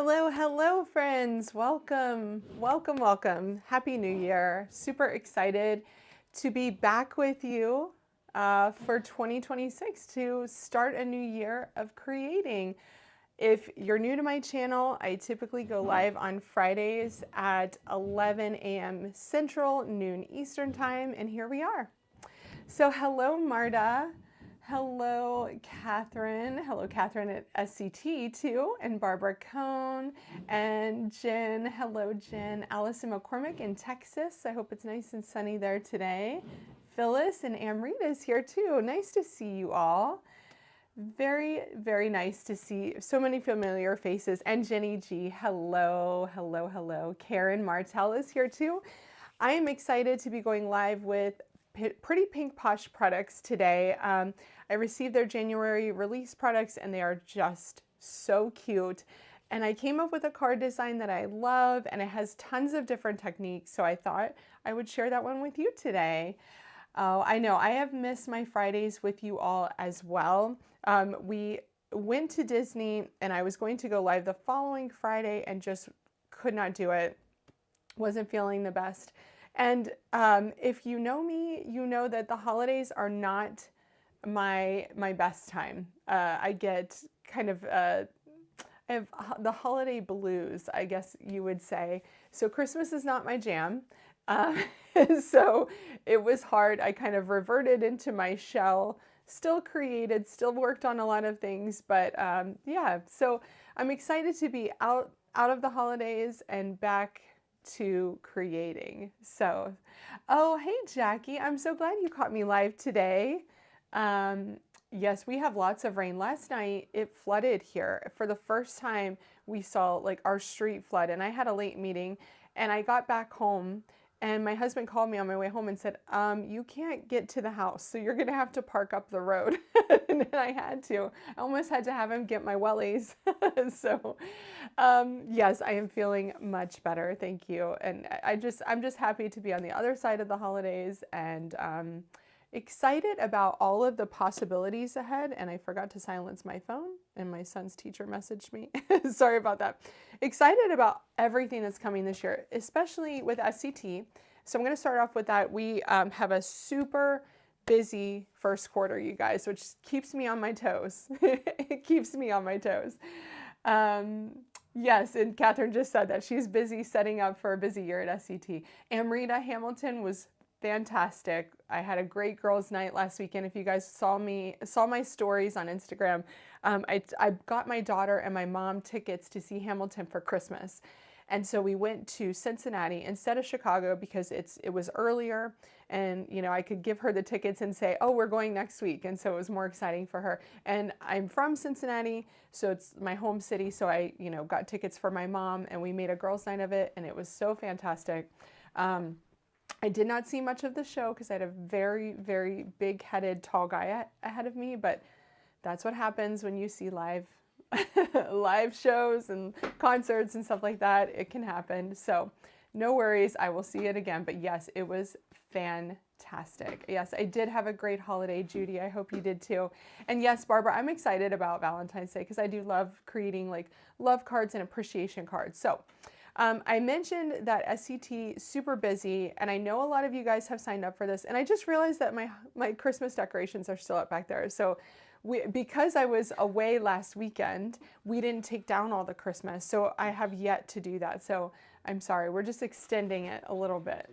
Hello, hello, friends. Welcome, welcome, welcome. Happy New Year. Super excited to be back with you for 2026 to start a new year of creating. If you're new to my channel, I typically go live on Fridays at 11 a.m. Central, noon Eastern time, and here we are. So hello, Marta. Hello, Catherine. Hello, Catherine at SCT too, and Barbara Cohn, and Jen. Hello, Jen. Allison McCormick in Texas. I hope it's nice and sunny there today. Phyllis and Amrita is here too. Nice to see you all. Very, very nice to see so many familiar faces. And Jenny G, hello, hello, hello. Karen Martell is here too. I am excited to be going live with Pretty Pink Posh products today. I received their January release products and they are just so cute. And I came up with a card design that I love and it has tons of different techniques. So I thought I would share that one with you today. I know I have missed my Fridays with you all as well. We went to Disney and I was going to go live the following Friday and just could not do it. Wasn't feeling the best. And if you know me, you know that the holidays are not my best time. I get kind of I have the holiday blues, I guess you would say. So Christmas is not my jam. So it was hard. I kind of reverted into my shell, still created, still worked on a lot of things, but yeah, so I'm excited to be out of the holidays and back to creating. So, oh, hey, Jackie, I'm so glad you caught me live today. Yes, we have lots of rain. Last night it flooded here. For the first time we saw like our street flood and I had a late meeting and I got back home and my husband called me on my way home and said, you can't get to the house, so you're gonna have to park up the road. And then I had to. I almost had to have him get my wellies. So yes, I am feeling much better, thank you. And I'm just happy to be on the other side of the holidays and excited about all of the possibilities ahead. And I forgot to silence my phone and my son's teacher messaged me. Sorry about that. Excited about everything that's coming this year, especially with SCT. So I'm going to start off with that. We have a super busy first quarter, you guys, which keeps me on my toes. It keeps me on my toes. Yes, and Catherine just said that she's busy setting up for a busy year at SCT. Amrita Hamilton was fantastic. I had a great girls' night last weekend. If you guys saw my stories on Instagram, I got my daughter and my mom tickets to see Hamilton for Christmas. And so we went to Cincinnati instead of Chicago because it was earlier and you know I could give her the tickets and say, oh, we're going next week. And so it was more exciting for her. And I'm from Cincinnati, so it's my home city. So I, got tickets for my mom and we made a girls' night of it and it was so fantastic. I did not see much of the show because I had a very, very big-headed tall guy ahead of me, but that's what happens when you see live shows and concerts and stuff like that. It can happen. So no worries. I will see it again. But yes, it was fantastic. Yes, I did have a great holiday, Judy. I hope you did too. And yes, Barbara, I'm excited about Valentine's Day because I do love creating like love cards and appreciation cards. So I mentioned that SCT super busy, and I know a lot of you guys have signed up for this, and I just realized that my Christmas decorations are still up back there. So because I was away last weekend, we didn't take down all the Christmas, so I have yet to do that. So I'm sorry, we're just extending it a little bit.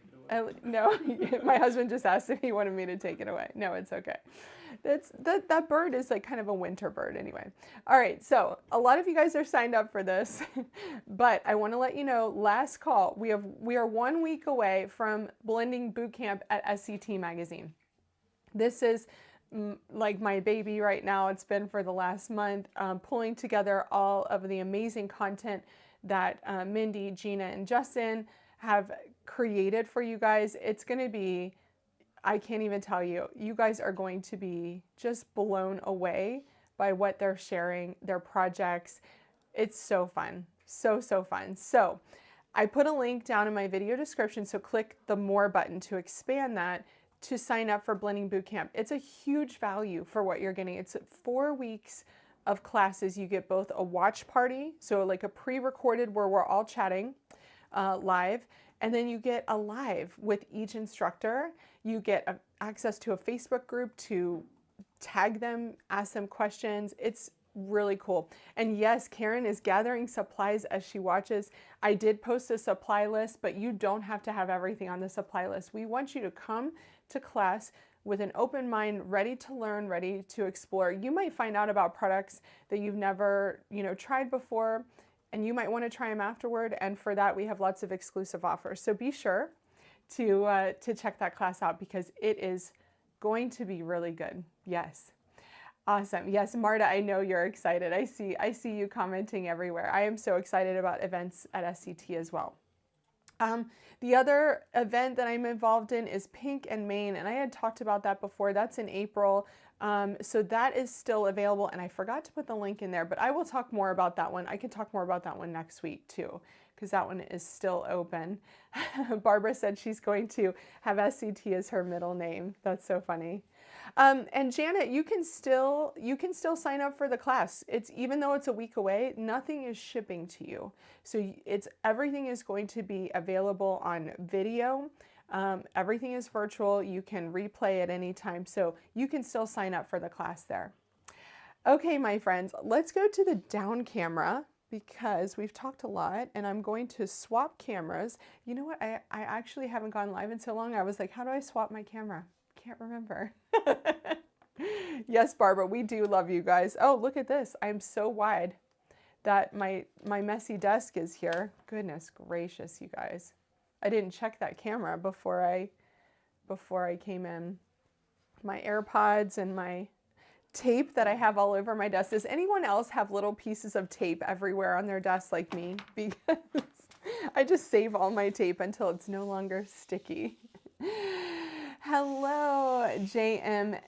No, my husband just asked if he wanted me to take it away. No, it's okay. That bird is like kind of a winter bird anyway. All right, so a lot of you guys are signed up for this, but I want to let you know, last call, we are 1 week away from Blending Bootcamp at SCT Magazine. This is like my baby right now. It's been for the last month, pulling together all of the amazing content that Mindy, Gina, and Justin have created for you guys. It's going to be, I can't even tell you, you guys are going to be just blown away by what they're sharing, their projects. It's so fun, so fun. So I put a link down in my video description, so click the more button to expand that to sign up for Blending Bootcamp. It's a huge value for what you're getting. It's 4 weeks of classes, you get both a watch party, so like a pre-recorded where we're all chatting live, and then you get a live with each instructor. You get access to a Facebook group to tag them, ask them questions. It's really cool. And yes, Karen is gathering supplies as she watches. I did post a supply list, but you don't have to have everything on the supply list. We want you to come to class with an open mind, ready to learn, ready to explore. You might find out about products that you've never, tried before, and you might want to try them afterward. And for that, we have lots of exclusive offers. So be sure to check that class out because it is going to be really good. Yes. Awesome. Yes, Marta, I know you're excited. I see you commenting everywhere. I am so excited about events at SCT as well. The other event that I'm involved in is Pink and Main, and I had talked about that before. That's in April. So that is still available, and I forgot to put the link in there, but I will talk more about that one. I can talk more about that one next week too, because that one is still open. Barbara said she's going to have SCT as her middle name. That's so funny. And Janet, you can still sign up for the class. Even though it's a week away, nothing is shipping to you. So everything is going to be available on video. Everything is virtual. You can replay at any time. So you can still sign up for the class there. Okay, my friends, let's go to the down camera because we've talked a lot and I'm going to swap cameras. You know what? I actually haven't gone live in so long. I was like, how do I swap my camera? Can't remember. Yes, Barbara, we do love you guys. Oh, look at this. I'm so wide that my messy desk is here. Goodness gracious, you guys. I didn't check that camera before I came in. My AirPods and my tape that I have all over my desk. Does anyone else have little pieces of tape everywhere on their desk like me? Because I just save all my tape until it's no longer sticky. Hello, JM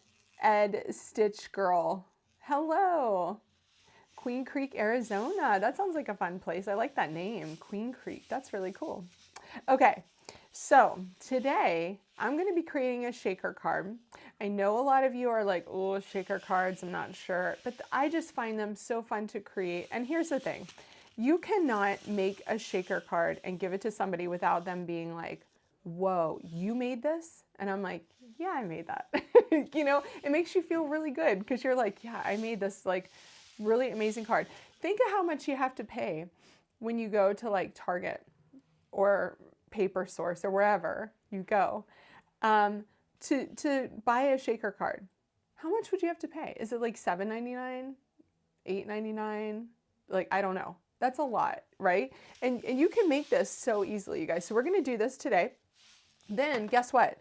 Ed Stitch Girl. Hello. Queen Creek, Arizona. That sounds like a fun place. I like that name, Queen Creek. That's really cool. Okay, so today I'm going to be creating a shaker card. I know a lot of you are like, oh, shaker cards, I'm not sure, but I just find them so fun to create. And here's the thing. You cannot make a shaker card and give it to somebody without them being like, whoa, you made this? And I'm like, yeah, I made that. It makes you feel really good because you're like, yeah, I made this like really amazing card. Think of how much you have to pay when you go to like Target or Paper Source or wherever you go to buy a shaker card. How much would you have to pay? Is it like $7.99, $8.99? Like, I don't know. That's a lot, right? And you can make this so easily, you guys. So we're going to do this today. Then guess what?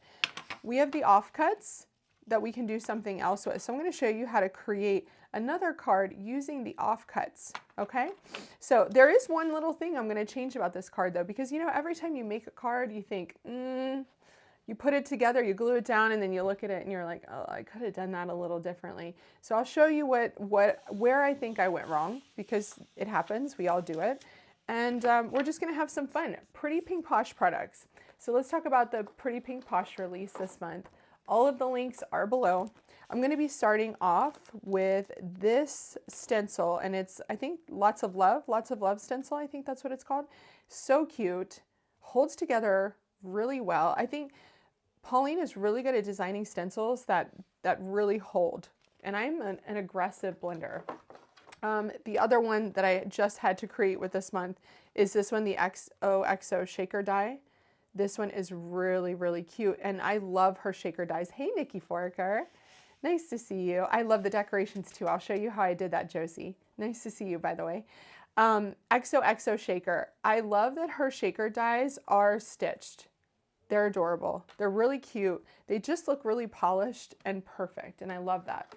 We have the offcuts that we can do something else with. So I'm going to show you how to create another card using the offcuts, okay? So there is one little thing I'm going to change about this card though, because every time you make a card, you think, you put it together, you glue it down, and then you look at it and you're like, oh, I could have done that a little differently. So I'll show you where I think I went wrong, because it happens, we all do it. And we're just gonna have some fun. Pretty Pink Posh products. So let's talk about the Pretty Pink Posh release this month. All of the links are below. I'm gonna be starting off with this stencil, and it's, I think, Lots of Love stencil, I think that's what it's called. So cute, holds together really well. I think Pauline is really good at designing stencils that really hold, and I'm an aggressive blender. The other one that I just had to create with this month is this one, the XOXO shaker die. This one is really, really cute, and I love her shaker dies. Hey, Nikki Foraker. Nice to see you. I love the decorations too. I'll show you how I did that, Josie. Nice to see you, by the way. XOXO shaker. I love that her shaker dies are stitched. They're adorable. They're really cute. They just look really polished and perfect, and I love that.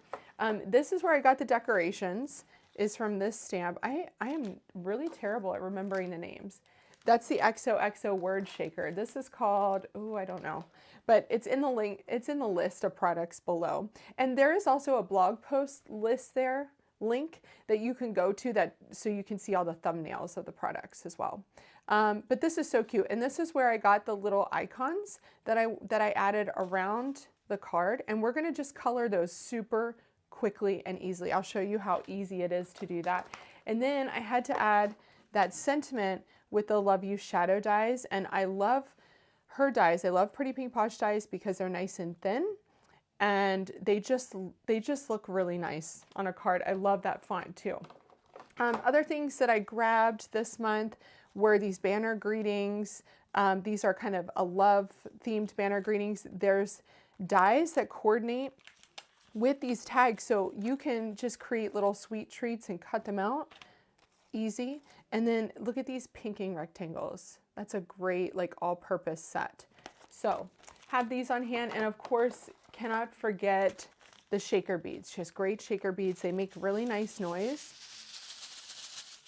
This is where I got the decorations, is from this stamp. I am really terrible at remembering the names. That's the XOXO word shaker. This is called, oh, I don't know, but it's in the link. It's in the list of products below. And there is also a blog post list there, link that you can go to so you can see all the thumbnails of the products as well. But this is so cute. And this is where I got the little icons that I added around the card. And we're gonna just color those super quickly and easily. I'll show you how easy it is to do that. And then I had to add that sentiment with the Love You shadow dies, and I love her dies. I love Pretty Pink Posh dies because they're nice and thin, and they just look really nice on a card. I love that font too. Other things that I grabbed this month were these banner greetings. These are kind of a love themed banner greetings. There's dies that coordinate with these tags, so you can just create little sweet treats and cut them out easy. And then look at these pinking rectangles. That's a great like all-purpose set. So have these on hand, and of course cannot forget the shaker beads. Just great shaker beads. They make really nice noise.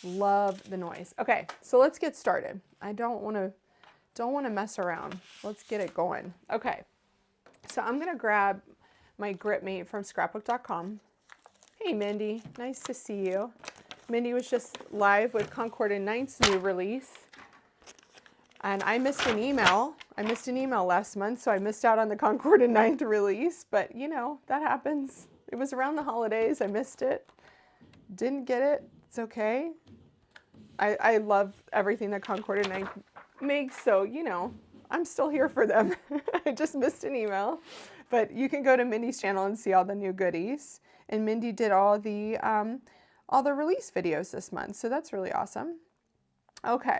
Love the noise. Okay, so let's get started. I don't want to mess around. Let's get it going. Okay, so I'm gonna grab my GripMate from scrapbook.com. Hey Mindy, nice to see you. Mindy was just live with Concord and 9's new release. And I missed an email. I missed an email last month, so I missed out on the Concord and 9th release, but you know, that happens. It was around the holidays, I missed it. Didn't get it, it's okay. I love everything that Concord and 9th makes, so you know, I'm still here for them. I just missed an email. But you can go to Mindy's channel and see all the new goodies. And Mindy did all the release videos this month, so that's really awesome. Okay,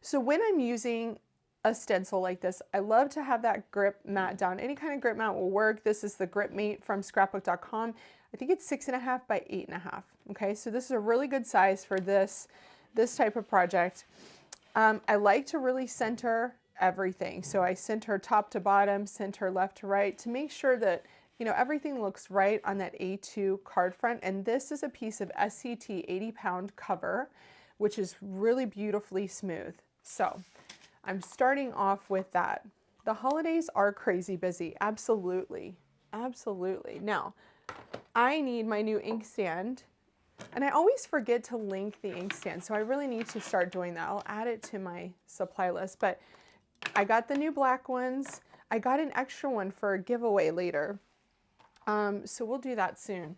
so when I'm using a stencil like this, I love to have that grip mat down. Any kind of grip mat will work. This is the GripMate from scrapbook.com. I think it's 6.5 by 8.5. Okay, so this is a really good size for this type of project. I like to really center everything. So I center top to bottom, center left to right to make sure that, you know, everything looks right on that A2 card front. And this is a piece of SCT 80-pound cover, which is really beautifully smooth. So I'm starting off with that. The holidays are crazy busy. Absolutely. Absolutely. Now, I need my new inkstand, and I always forget to link the inkstand. So I really need to start doing that. I'll add it to my supply list, but I got the new black ones. I got an extra one for a giveaway later. So we'll do that soon.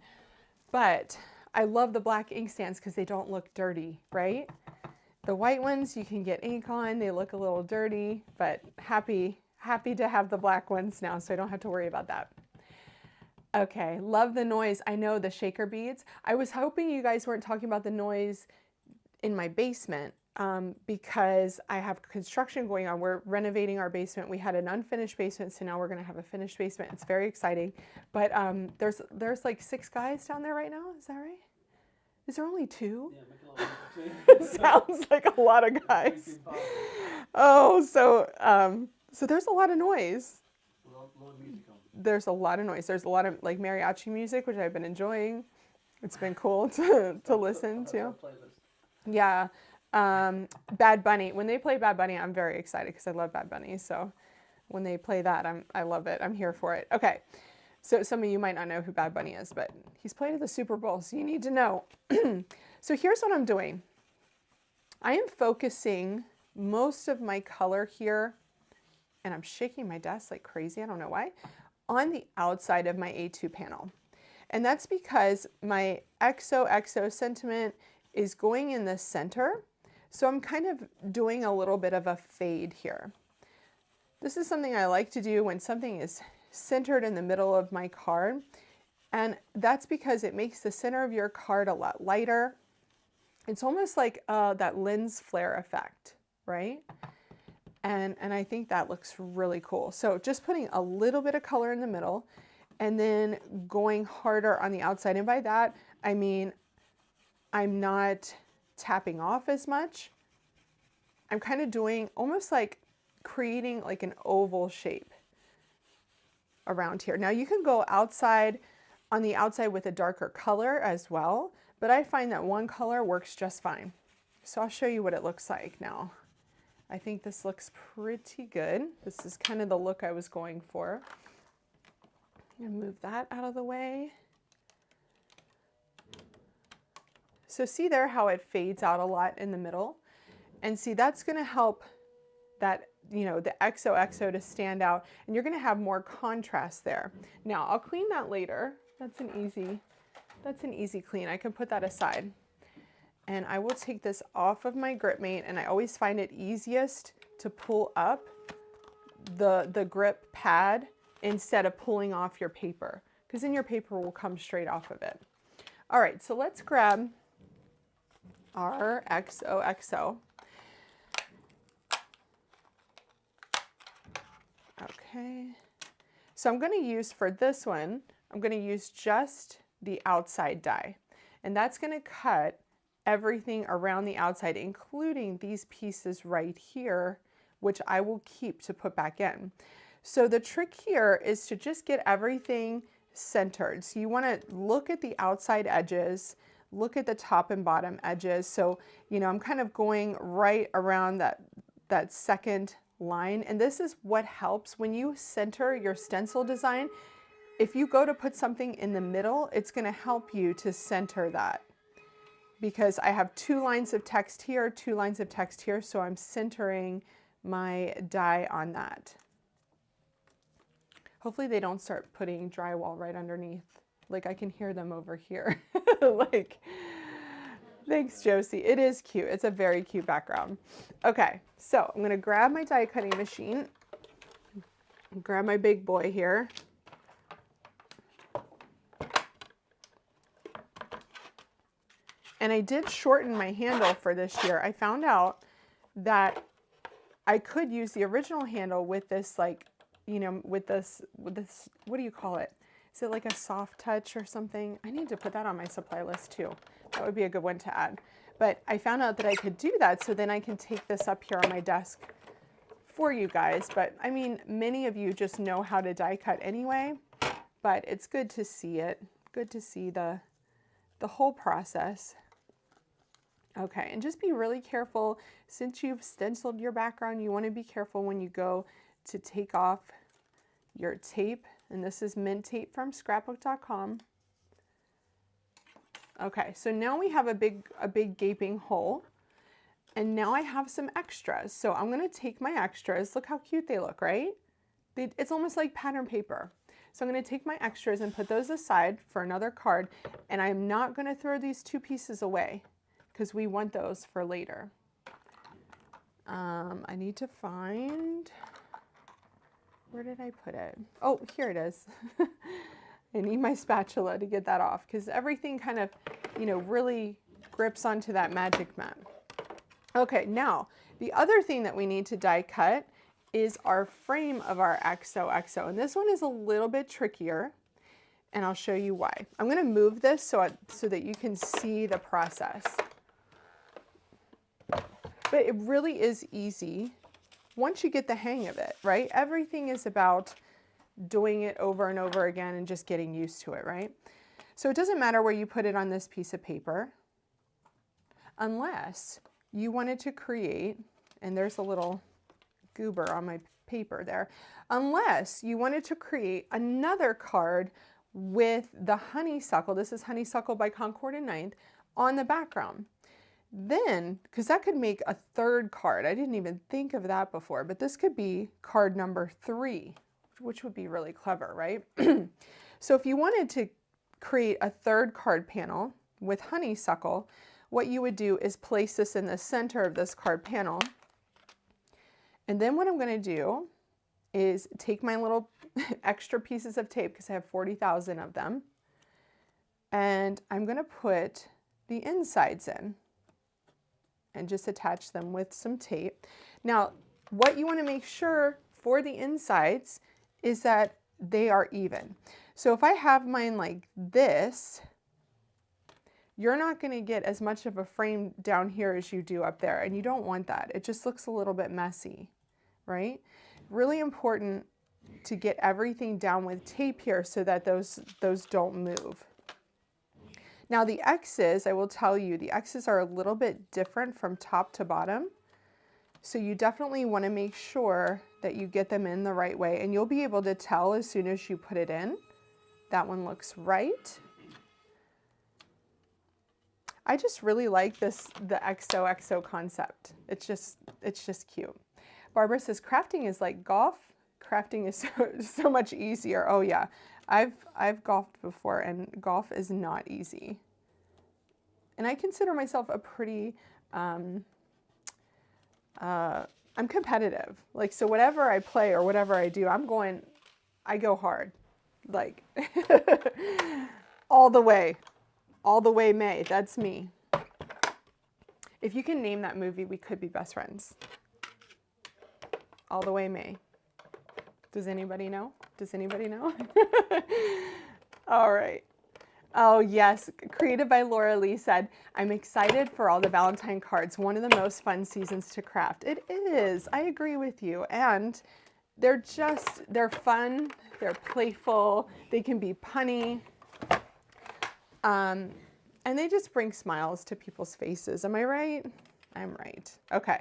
But I love the black inkstands because they don't look dirty, right? The white ones you can get ink on. They look a little dirty, but happy to have the black ones now, so I don't have to worry about that. Okay, love the noise. I know the shaker beads. I was hoping you guys weren't talking about the noise in my basement. Because I have construction going on. We're renovating our basement. We had an unfinished basement, so now we're going to have a finished basement. It's very exciting. But there's like 6 guys down there right now. Is that right? Is there only 2? Yeah, it sounds like a lot of guys. Oh, so there's a lot of noise. There's a lot of noise. There's a lot of like mariachi music, which I've been enjoying. It's been cool to listen to. Yeah. Bad Bunny. When they play Bad Bunny, I'm very excited because I love Bad Bunny. So when they play that, I love it. I'm here for it. Okay. So some of you might not know who Bad Bunny is, but he's played at the Super Bowl, so you need to know. So here's what I'm doing. I am focusing most of my color here, and I'm shaking my desk like crazy, I don't know why, on the outside of my A2 panel. And that's because my XOXO sentiment is going in the center. So I'm kind of doing a little bit of a fade here. This is something I like to do when something is centered in the middle of my card. And that's because it makes the center of your card a lot lighter. It's almost like that lens flare effect, right? And I think that looks really cool. So just putting a little bit of color in the middle and then going harder on the outside. And by that, I mean, I'm not tapping off as much. I'm kind of doing almost like creating like an oval shape around here. Now you can go outside on the outside with a darker color as well, but I find that one color works just fine. So I'll show you what it looks like now. I think this looks pretty good. This is kind of the look I was going for. I'm gonna move that out of the way. So see there how it fades out a lot in the middle? And see, that's gonna help that, you know, the XOXO to stand out, and you're gonna have more contrast there. Now, I'll clean that later. That's an That's an easy clean. I can put that aside. And I will take this off of my GripMate, and I always find it easiest to pull up the grip pad instead of pulling off your paper, because then your paper will come straight off of it. All right, so let's grab our XOXO. Okay, so I'm going to use, for this one, I'm going to use just the outside die, and that's going to cut everything around the outside, including these pieces right here, which I will keep to put back in. So the trick here is to just get everything centered. So you want to look at the outside edges, look at the top and bottom edges. So, you know, I'm kind of going right around that second line. And this is what helps when you center your stencil design. If you go to put something in the middle, it's going to help you to center that, because I have 2 lines of text here, 2 lines of text here. So I'm centering my die on that. Hopefully they don't start putting drywall right underneath. Like, I can hear them over here. Like, thanks, Josie. It is cute. It's a very cute background. Okay, so I'm gonna grab my die cutting machine, grab my big boy here. And I did shorten my handle for this year. I found out that I could use the original handle with this, like, you know, with this, what do you call it? Is it like a soft touch or something? I need to put that on my supply list too. That would be a good one to add. But I found out that I could do that, so then I can take this up here on my desk for you guys. But I mean, many of you just know how to die cut anyway, but it's good to see it. Good to see the whole process. Okay, and just be really careful. Since you've stenciled your background, you want to be careful when you go to take off your tape. And this is mint tape from scrapbook.com. Okay, so now we have a big gaping hole. And now I have some extras. So I'm going to take my extras. Look how cute they look, right? It's almost like pattern paper. So I'm going to take my extras and put those aside for another card. And I'm not going to throw these 2 pieces away, because we want those for later. I need to find, where did I put it? Oh, here it is. I need my spatula to get that off, because everything kind of, you know, really grips onto that magic mat. Okay, now the other thing that we need to die cut is our frame of our XOXO. And this one is a little bit trickier, and I'll show you why. I'm going to move this so that you can see the process. But it really is easy once you get the hang of it, right? Everything is about doing it over and over again and just getting used to it, right? So it doesn't matter where you put it on this piece of paper, unless you wanted to create, and there's a little goober on my paper there, unless you wanted to create another card with the honeysuckle, this is Honeysuckle by Concord and 9th, on the background. Then, because that could make a 3rd card. I didn't even think of that before, but this could be card number 3, which would be really clever, right? So if you wanted to create a 3rd card panel with honeysuckle, what you would do is place this in the center of this card panel. And then what I'm going to do is take my little extra pieces of tape, because I have 40,000 of them, and I'm going to put the insides in and just attach them with some tape. Now, what you want to make sure for the insides is that they are even. So if I have mine like this, you're not going to get as much of a frame down here as you do up there, and you don't want that. It just looks a little bit messy, right? Really important to get everything down with tape here so that those don't move. Now the X's, I will tell you, the X's are a little bit different from top to bottom. So you definitely want to make sure that you get them in the right way, and you'll be able to tell as soon as you put it in. That one looks right. I just really like the XOXO concept. It's just cute. Barbara says crafting is like golf. Crafting is so much easier. Oh yeah. I've golfed before, and golf is not easy. And I consider myself a pretty, I'm competitive. Like, so whatever I play or whatever I do, I go hard. Like, all the way May, that's me. If you can name that movie, we could be best friends. All the Way May. Does anybody know? Does anybody know? All right. Oh yes, created by Laura Lee said, I'm excited for all the Valentine cards. One of the most fun seasons to craft. It is, I agree with you. And they're fun, they're playful, they can be punny. And they just bring smiles to people's faces. Am I right? I'm right. Okay.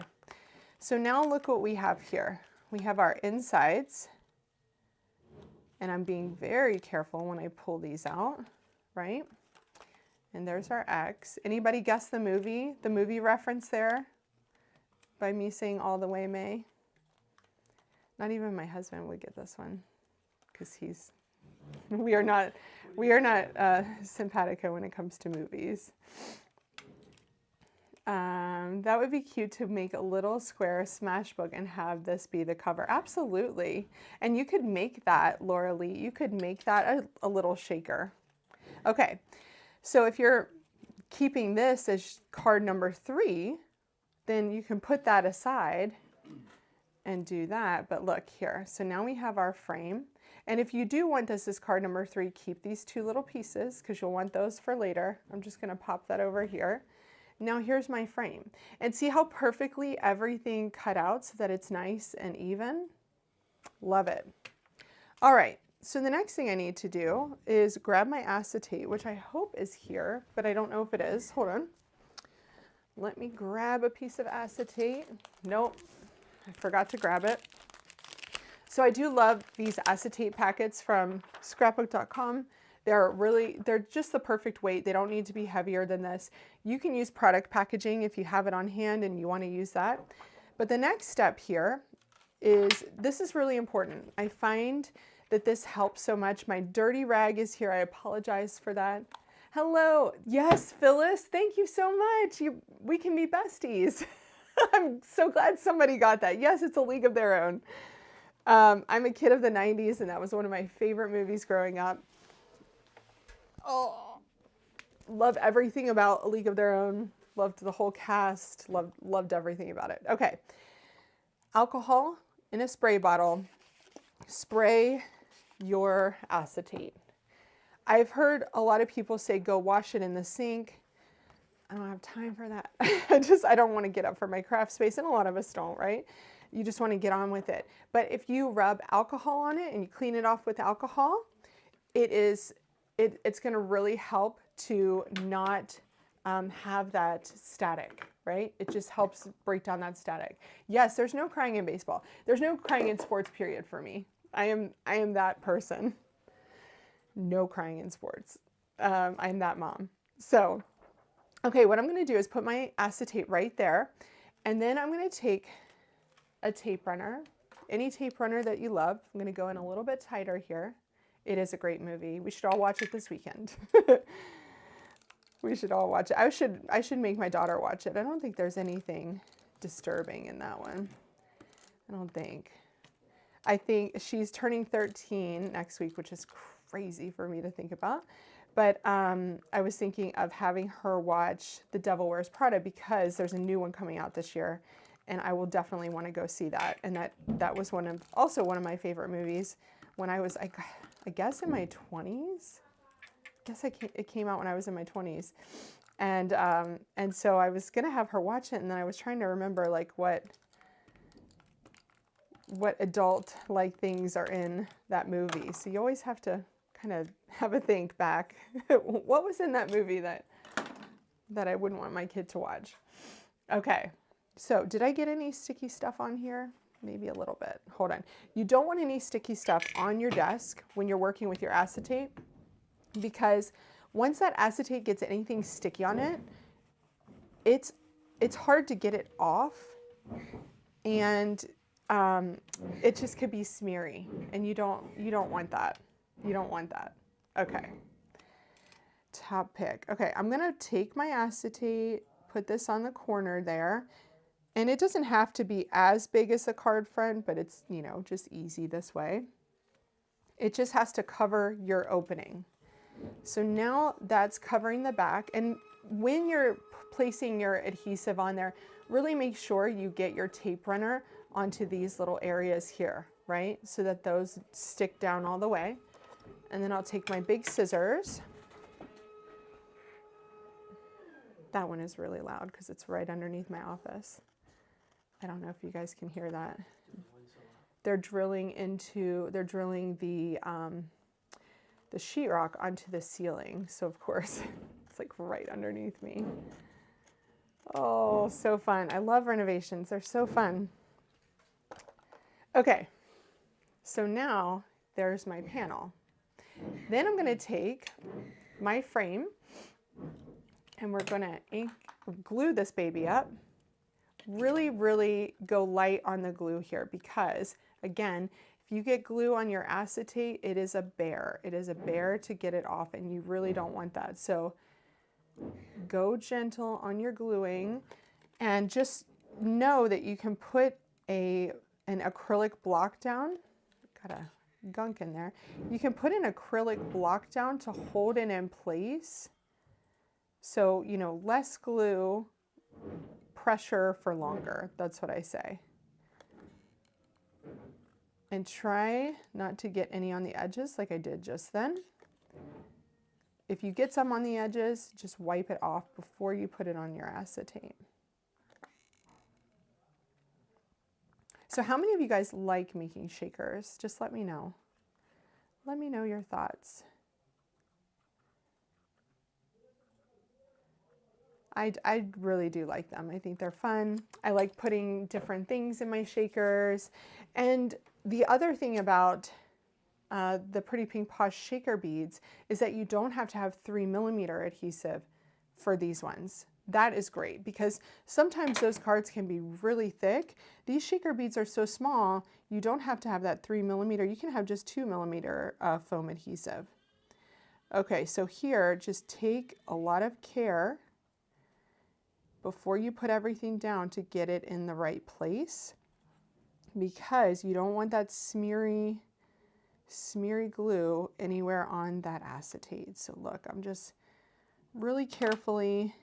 So now look what we have here. We have our insides. And I'm being very careful when I pull these out, right? And there's our X. Anybody guess the movie? The movie reference there? By me saying All the Way May? Not even my husband would get this one, because we are not simpatico when it comes to movies. That would be cute to make a little square smash book and have this be the cover. Absolutely. And you could make that, Laura Lee, you could make that a little shaker. Okay, so if you're keeping this as card number 3, then you can put that aside and do that. But look here, so now we have our frame. And if you do want this as card number 3, keep these 2 little pieces because you'll want those for later. I'm just going to pop that over here. Now here's my frame. And see how perfectly everything cut out so that it's nice and even? Love it. All right, so the next thing I need to do is grab my acetate, which I hope is here, but I don't know if it is. Hold on. Let me grab a piece of acetate. Nope, I forgot to grab it. So I do love these acetate packets from scrapbook.com. They're just the perfect weight. They don't need to be heavier than this. You can use product packaging if you have it on hand and you want to use that. But the next step here is, this is really important. I find that this helps so much. My dirty rag is here. I apologize for that. Hello. Yes, Phyllis, thank you so much. We can be besties. I'm so glad somebody got that. Yes, it's A League of Their Own. I'm a kid of the 90s, and that was one of my favorite movies growing up. Oh, love everything about A League of Their Own. Loved the whole cast. Loved everything about it. Okay. Alcohol in a spray bottle. Spray your acetate. I've heard a lot of people say go wash it in the sink. I don't have time for that. I don't want to get up for my craft space, and a lot of us don't, right? You just want to get on with it. But if you rub alcohol on it and you clean it off with alcohol, it's going to really help to not have that static, right? It just helps break down that static. Yes, there's no crying in baseball. There's no crying in sports, period, for me. I am that person. No crying in sports. I'm that mom. So, okay, what I'm going to do is put my acetate right there, and then I'm going to take a tape runner, any tape runner that you love. I'm going to go in a little bit tighter here. It is a great movie. We should all watch it this weekend. We should all watch it. I should make my daughter watch it. I don't think there's anything disturbing in that one. I don't think. I think she's turning 13 next week, which is crazy for me to think about. But I was thinking of having her watch The Devil Wears Prada because there's a new one coming out this year, and I will definitely want to go see that. And that was also one of my favorite movies when I was, I guess, in my 20s. It came out when I was in my 20s. And so I was going to have her watch it, and then I was trying to remember like what adult-like things are in that movie. So you always have to kind of have a think back. What was in that movie that I wouldn't want my kid to watch? Okay, so did I get any sticky stuff on here? Maybe a little bit. Hold on. You don't want any sticky stuff on your desk when you're working with your acetate, because once that acetate gets anything sticky on it, it's hard to get it off, and it just could be smeary, and you don't want that. You don't want that. Okay. Top pick. Okay, I'm gonna take my acetate, put this on the corner there. And it doesn't have to be as big as a card front, but it's, you know, just easy this way. It just has to cover your opening. So now that's covering the back. And when you're placing your adhesive on there, really make sure you get your tape runner onto these little areas here, right? So that those stick down all the way. And then I'll take my big scissors. That one is really loud because it's right underneath my office. I don't know if you guys can hear that. They're drilling the sheetrock onto the ceiling. So of course, it's like right underneath me. Oh, so fun. I love renovations. They're so fun. Okay, so now there's my panel. Then I'm gonna take my frame and we're gonna glue this baby up. Really, really go light on the glue here because, again, if you get glue on your acetate, it is a bear. It is a bear to get it off, and you really don't want that. So go gentle on your gluing, and just know that you can put an acrylic block down. Got a gunk in there. You can put an acrylic block down to hold it in place. So, you know, less glue, pressure for longer. That's what I say. And try not to get any on the edges like I did just then. If you get some on the edges, just wipe it off before you put it on your acetate. So how many of you guys like making shakers? Just let me know. Let me know your thoughts. I really do like them. I think they're fun. I like putting different things in my shakers. And the other thing about the Pretty Pink Posh shaker beads is that you don't have to have 3mm adhesive for these ones. That is great because sometimes those cards can be really thick. These shaker beads are so small, you don't have to have that 3mm. You can have just 2mm foam adhesive. Okay, so here, just take a lot of care before you put everything down to get it in the right place, because you don't want that smeary glue anywhere on that acetate. So look, I'm just really carefully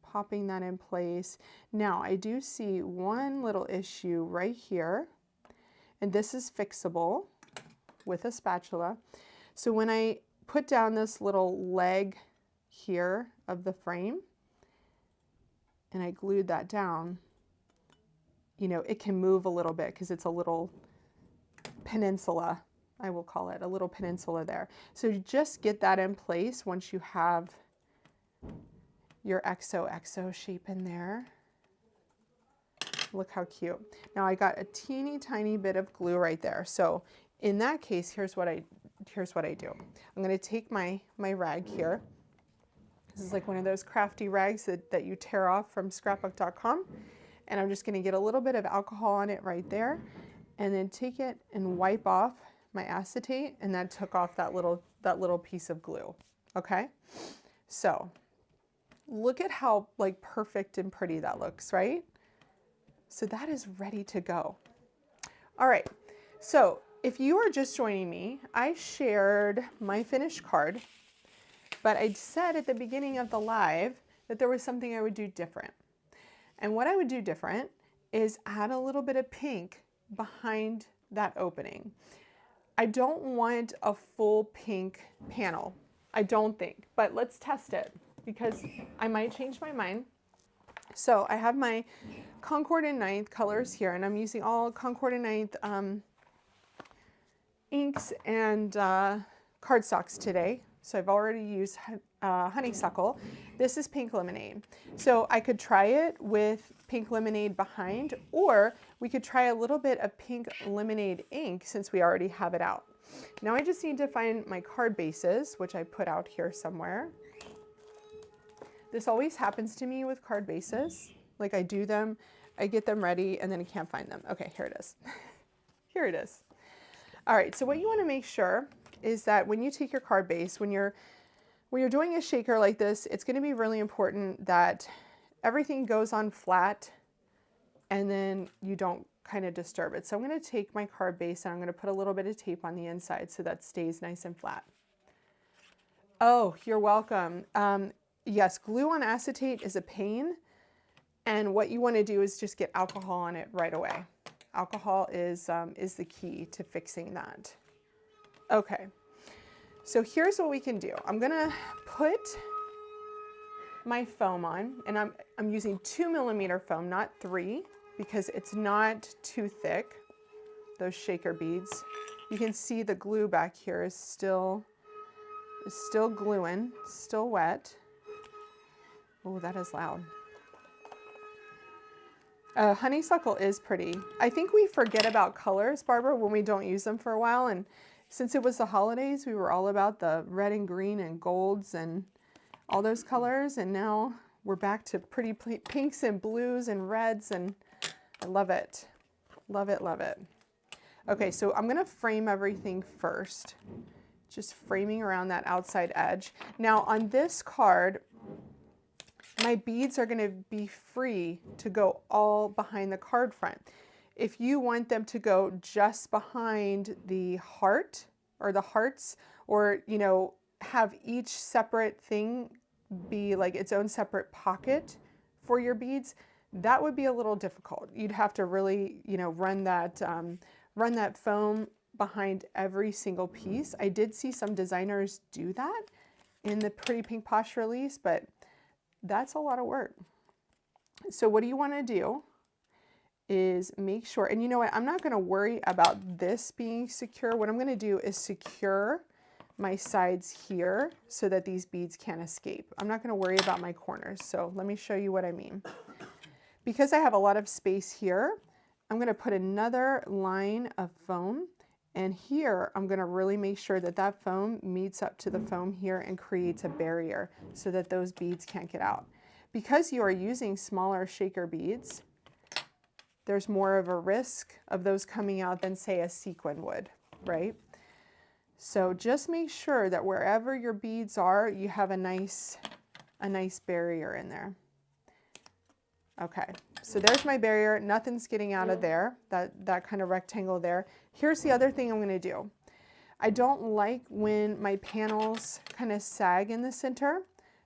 popping that in place. Now I do see one little issue right here, and this is fixable with a spatula. So when I put down this little leg here of the frame, and I glued that down, you know, it can move a little bit because it's a little peninsula, I will call it, a little peninsula there. So just get that in place once you have your XOXO shape in there. Look how cute. Now I got a teeny tiny bit of glue right there. So in that case, here's what I do. I'm gonna take my rag here. This is like one of those crafty rags that you tear off from scrapbook.com. And I'm just gonna get a little bit of alcohol on it right there, and then take it and wipe off my acetate, and that took off that little piece of glue, okay? So look at how like perfect and pretty that looks, right? So that is ready to go. All right, so if you are just joining me, I shared my finished card, but I said at the beginning of the live that there was something I would do different. And what I would do different is add a little bit of pink behind that opening. I don't want a full pink panel, I don't think, but let's test it because I might change my mind. So I have my Concord and 9th colors here, and I'm using all Concord and 9th inks and cardstocks today. So I've already used Honeysuckle. This is Pink Lemonade. So I could try it with Pink Lemonade behind, or we could try a little bit of Pink Lemonade ink since we already have it out. Now I just need to find my card bases, which I put out here somewhere. This always happens to me with card bases. Like I do them, I get them ready, and then I can't find them. Okay, here it is. Here it is. All right, so what you want to make sure is that when you take your card base, when you're doing a shaker like this, it's going to be really important that everything goes on flat and then you don't kind of disturb it. So I'm going to take my card base and I'm going to put a little bit of tape on the inside so that stays nice and flat. Oh, you're welcome. Yes, glue on acetate is a pain. And what you want to do is just get alcohol on it right away. Alcohol is the key to fixing that. Okay, so here's what we can do. I'm gonna put my foam on, and I'm using 2mm foam, not 3, because it's not too thick, those shaker beads. You can see the glue back here is still gluing, still wet. Oh, that is loud. Honeysuckle is pretty. I think we forget about colors, Barbara, when we don't use them for a while. And since it was the holidays, we were all about the red and green and golds and all those colors. And now we're back to pretty pinks and blues and reds. And I love it. Love it, love it. Okay, so I'm going to frame everything first. Just framing around that outside edge. Now on this card, my beads are going to be free to go all behind the card front. If you want them to go just behind the heart or the hearts, or, you know, have each separate thing be like its own separate pocket for your beads, that would be a little difficult. You'd have to really, you know, run that foam behind every single piece. I did see some designers do that in the Pretty Pink Posh release, but that's a lot of work. So what do you want to do is make sure, and you know what, I'm not going to worry about this being secure. What I'm going to do is secure my sides here so that these beads can't escape. I'm not going to worry about my corners. So let me show you what I mean. Because I have a lot of space here, I'm going to put another line of foam, and here I'm going to really make sure that that foam meets up to the foam here and creates a barrier so that those beads can't get out. Because you are using smaller shaker beads, there's more of a risk of those coming out than, say, a sequin would, right? So just make sure that wherever your beads are, you have a nice barrier in there. Okay, so there's my barrier. Nothing's getting out of there, that kind of rectangle there. Here's the other thing I'm going to do. I don't like when my panels kind of sag in the center.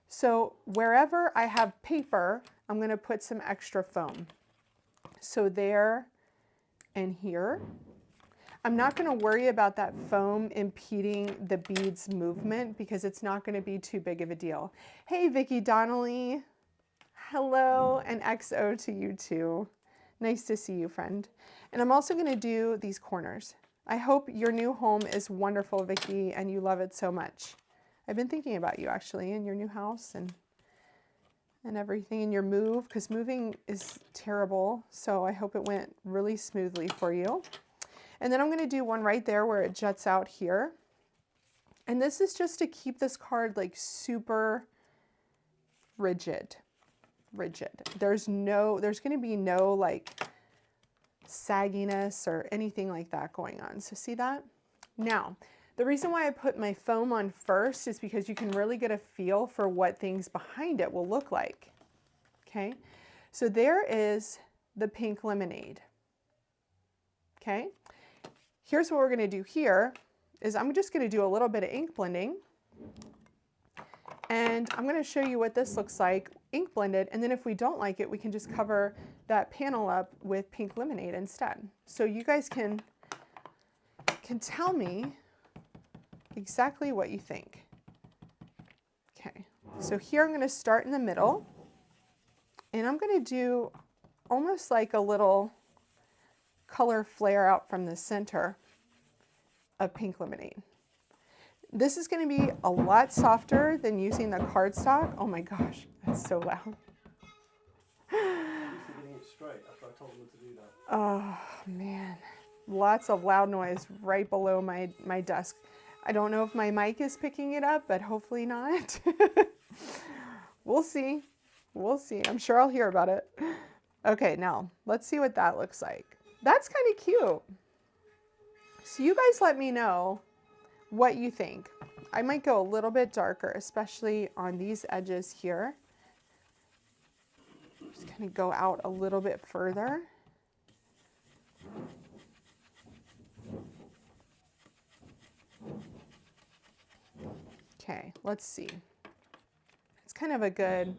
So wherever I have paper, I'm going to put some extra foam. So there and here. I'm not going to worry about that foam impeding the beads movement because it's not going to be too big of a deal. Hey, Vicki Donnelly. Hello, and XO to you too. Nice to see you, friend. And I'm also going to do these corners. I hope your new home is wonderful, Vicki, and you love it so much. I've been thinking about you actually in your new house and everything in your move, because moving is terrible. So I hope it went really smoothly for you. And then I'm going to do one right there where it juts out here. And this is just to keep this card like super rigid. There's going to be no like sagginess or anything like that going on. So see that? Now, the reason why I put my foam on first is because you can really get a feel for what things behind it will look like. Okay, so there is the pink lemonade. Okay, here's what we're going to do here is I'm just going to do a little bit of ink blending. And I'm going to show you what this looks like ink blended, and then if we don't like it, we can just cover that panel up with pink lemonade instead. So you guys can tell me exactly what you think. Okay, so here I'm going to start in the middle, and I'm going to do almost like a little color flare out from the center of pink lemonade. This is going to be a lot softer than using the cardstock. Oh my gosh, that's so loud. Oh man, lots of loud noise right below my desk. I don't know if my mic is picking it up, but hopefully not. We'll see. We'll see. I'm sure I'll hear about it. Okay, now let's see what that looks like. That's kind of cute. So you guys let me know what you think. I might go a little bit darker, especially on these edges here. Just kind of go out a little bit further. Okay, let's see. It's kind of a good,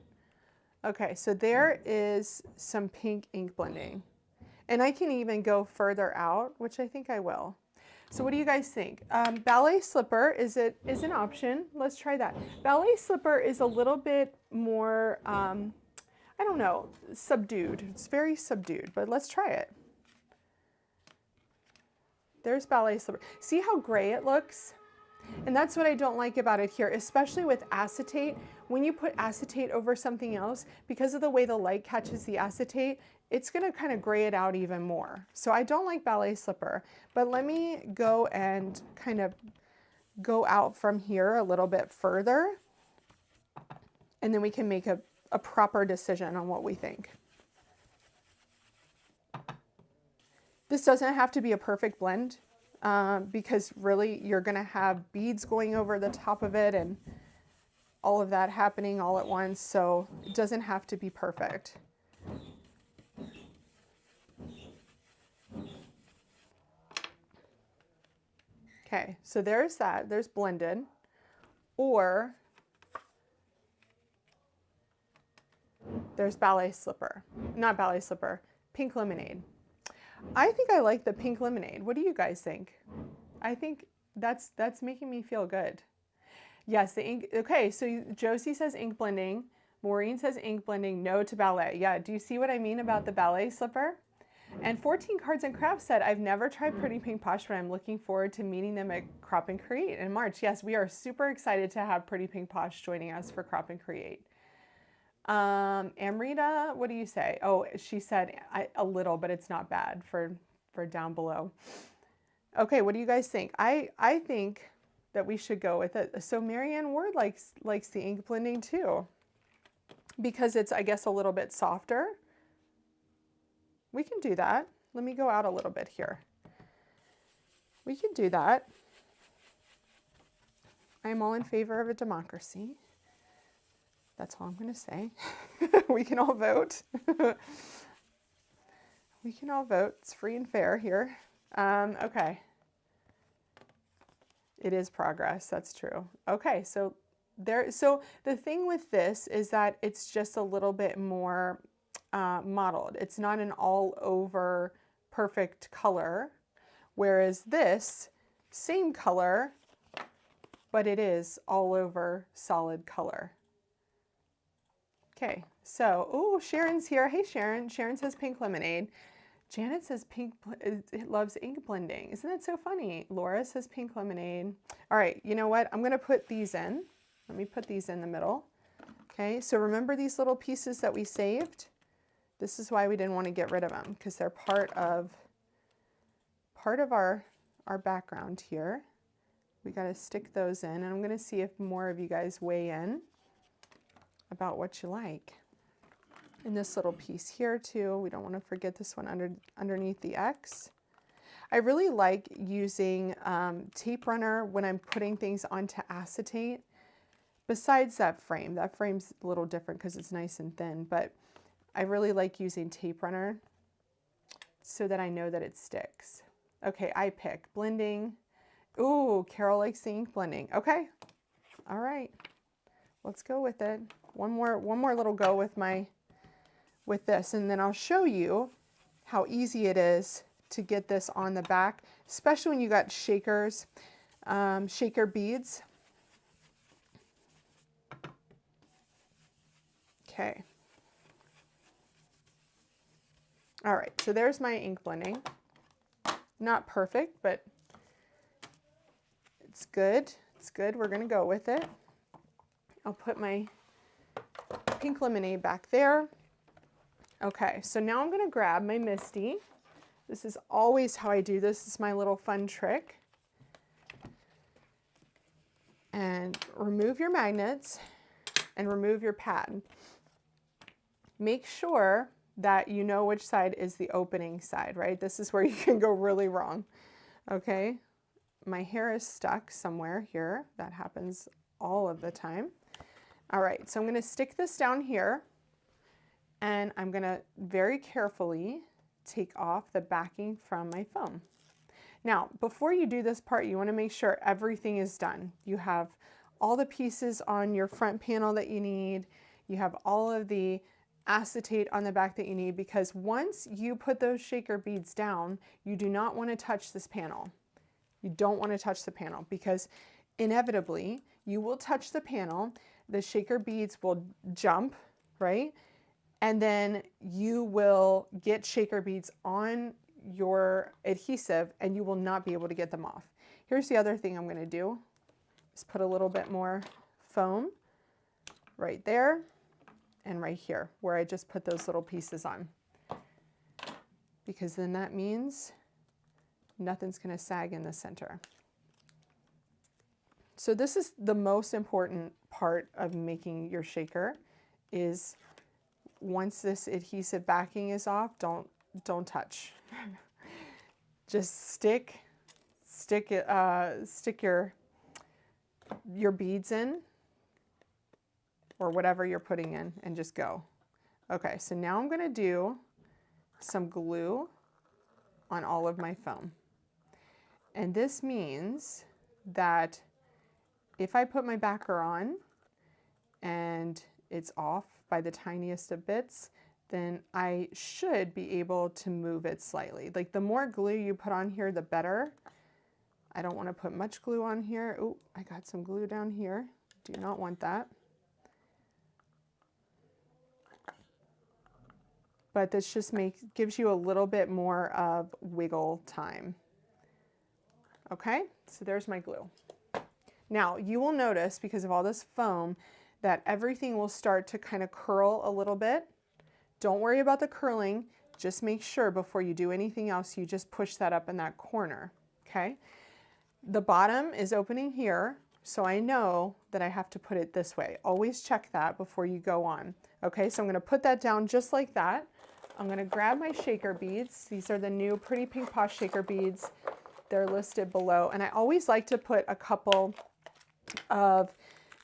okay, so there is some pink ink blending. And I can even go further out, which I think I will. So what do you guys think? Ballet slipper is an option. Let's try that. Ballet slipper is a little bit more, I don't know, subdued. It's very subdued, but let's try it. There's ballet slipper. See how gray it looks? And that's what I don't like about it here, especially with acetate. When you put acetate over something else, because of the way the light catches the acetate, it's gonna kind of gray it out even more. So I don't like ballet slipper, but let me go and kind of go out from here a little bit further, and then we can make a proper decision on what we think. This doesn't have to be a perfect blend, because really you're gonna have beads going over the top of it and all of that happening all at once, so it doesn't have to be perfect. Okay, so there's that, there's blended, or there's ballet slipper, not ballet slipper, pink lemonade. I think I like the pink lemonade. What do you guys think? I think that's making me feel good. Yes, the ink, okay, so Josie says ink blending, Maureen says ink blending, no to ballet. Yeah, do you see what I mean about the ballet slipper? And 14 Cards and Crafts said, I've never tried Pretty Pink Posh, but I'm looking forward to meeting them at Crop and Create in March. Yes, we are super excited to have Pretty Pink Posh joining us for Crop and Create. Amrita, what do you say? Oh, she said a little, but it's not bad for down below. Okay, what do you guys think? I think that we should go with it. So Marianne Ward likes the ink blending too, because it's, I guess, a little bit softer. We can do that. Let me go out a little bit here. We can do that. I'm all in favor of a democracy. That's all I'm going to say. We can all vote. We can all vote. It's free and fair here. Okay. It is progress. That's true. Okay. So the thing with this is that it's just a little bit more mottled. It's not an all over perfect color. Whereas this, same color, but it is all over solid color. Okay, so, oh, Sharon's here. Hey, Sharon. Sharon says pink lemonade. Janet says pink, loves ink blending. Isn't that so funny? Laura says pink lemonade. All right, you know what? I'm going to put these in. Let me put these in the middle. Okay, so remember these little pieces that we saved? This is why we didn't want to get rid of them, because they're part of our background here. We got to stick those in, and I'm going to see if more of you guys weigh in about what you like. And this little piece here too, we don't want to forget this one underneath the X. I really like using tape runner when I'm putting things onto acetate. Besides that frame's a little different because it's nice and thin, but I really like using tape runner so that I know that it sticks. Okay, I pick blending. Ooh, Carol likes the ink blending. Okay, all right, let's go with it. One more little go with this, and then I'll show you how easy it is to get this on the back, especially when you got shakers, shaker beads. Okay. All right, so there's my ink blending. Not perfect, but it's good. It's good. We're going to go with it. I'll put my pink lemonade back there. Okay, so now I'm going to grab my Misty. This is always how I do this. This is my little fun trick. And remove your magnets and remove your pad. Make sure that you know which side is the opening side, right? This is where you can go really wrong. Okay, my hair is stuck somewhere here. That happens all of the time. All right, so I'm gonna stick this down here and I'm gonna very carefully take off the backing from my foam. Now, before you do this part, you wanna make sure everything is done. You have all the pieces on your front panel that you need. You have all of the acetate on the back that you need, because once you put those shaker beads down, you do not wanna touch this panel. You don't wanna touch the panel, because inevitably you will touch the panel, the shaker beads will jump, right? And then you will get shaker beads on your adhesive and you will not be able to get them off. Here's the other thing I'm going to do, is put a little bit more foam right there and right here where I just put those little pieces on, because then that means nothing's going to sag in the center. So this is the most important part of making your shaker, is once this adhesive backing is off, don't touch. Just stick your beads in, or whatever you're putting in, and just go. Okay, so now I'm gonna do some glue on all of my foam. And this means that if I put my backer on and it's off by the tiniest of bits, then I should be able to move it slightly. Like, the more glue you put on here, the better. I don't want to put much glue on here. Oh, I got some glue down here. Do not want that. But this just gives you a little bit more of wiggle time. Okay, so there's my glue. Now you will notice, because of all this foam, that everything will start to kind of curl a little bit. Don't worry about the curling. Just make sure before you do anything else, you just push that up in that corner, okay? The bottom is opening here, so I know that I have to put it this way. Always check that before you go on. Okay, so I'm gonna put that down just like that. I'm gonna grab my shaker beads. These are the new Pretty Pink Posh shaker beads. They're listed below. And I always like to put a couple of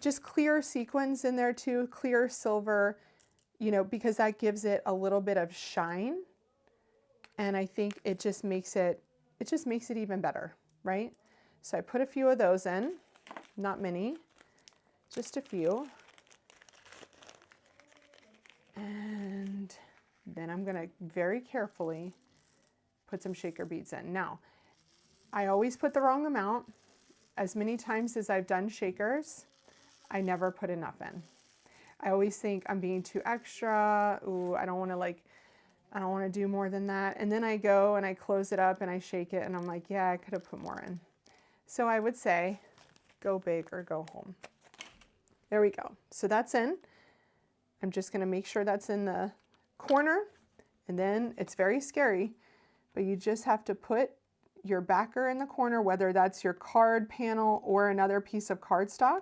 just clear sequins in there too, clear silver, you know, because that gives it a little bit of shine. And I think it just makes it even better, right? So I put a few of those in, not many, just a few. And then I'm gonna very carefully put some shaker beads in. Now, I always put the wrong amount. As many times as I've done shakers, I never put enough in. I always think I'm being too extra. Ooh, I don't want to do more than that. And then I go and I close it up and I shake it and I'm like, yeah, I could have put more in. So I would say, go big or go home. There we go. So that's in. I'm just going to make sure that's in the corner, and then it's very scary, but you just have to put your backer in the corner, whether that's your card panel or another piece of cardstock,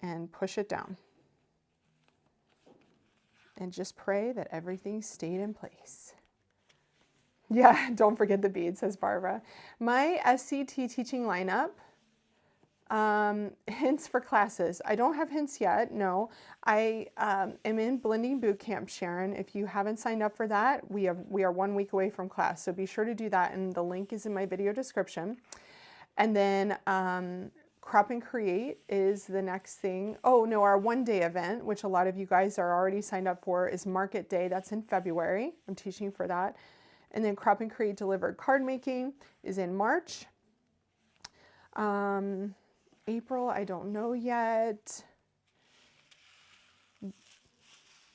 and push it down. And just pray that everything stayed in place. Yeah, don't forget the beads, says Barbara. My SCT teaching lineup, hints for classes. I don't have hints yet, no. I am in Blending Bootcamp, Sharon. If you haven't signed up for that, we are 1 week away from class, so be sure to do that, and the link is in my video description. And then Crop and Create is the next thing. Oh no, our one-day event, which a lot of you guys are already signed up for, is Market Day. That's in February. I'm teaching for that. And then Crop and Create Delivered Card Making is in March. April, I don't know yet.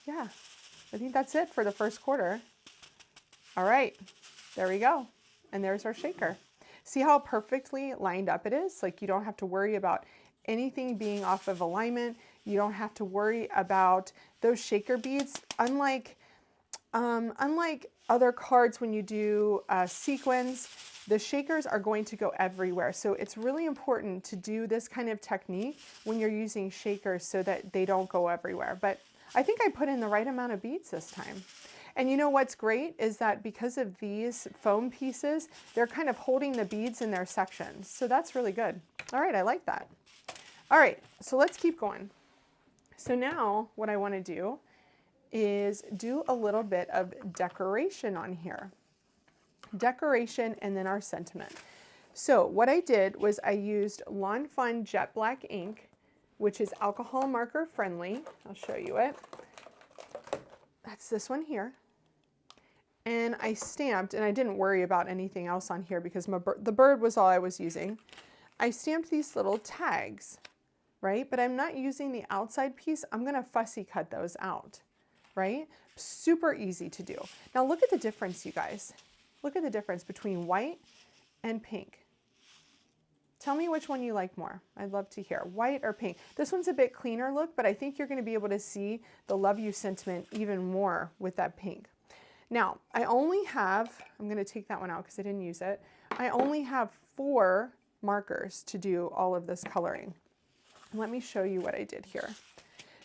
Yeah, I think that's it for the first quarter. All right, there we go. And there's our shaker. See how perfectly lined up it is? Like, you don't have to worry about anything being off of alignment. You don't have to worry about those shaker beads. Unlike other cards, when you do sequins, the shakers are going to go everywhere. So it's really important to do this kind of technique when you're using shakers so that they don't go everywhere. But I think I put in the right amount of beads this time. And you know what's great is that because of these foam pieces, they're kind of holding the beads in their sections. So that's really good. All right, I like that. All right, so let's keep going. So now what I want to do is do a little bit of decoration on here. Decoration and then our sentiment. So what I did was I used Lawn Fawn Jet Black ink, which is alcohol marker friendly. I'll show you it. That's this one here. And I stamped, and I didn't worry about anything else on here because the bird was all I was using. I stamped these little tags, right? But I'm not using the outside piece. I'm gonna fussy cut those out, right? Super easy to do. Now look at the difference, you guys. Look at the difference between white and pink. Tell me which one you like more. I'd love to hear, white or pink. This one's a bit cleaner look, but I think you're gonna be able to see the love you sentiment even more with that pink. Now, I only have, I'm gonna take that one out because I didn't use it. I only have 4 markers to do all of this coloring. Let me show you what I did here.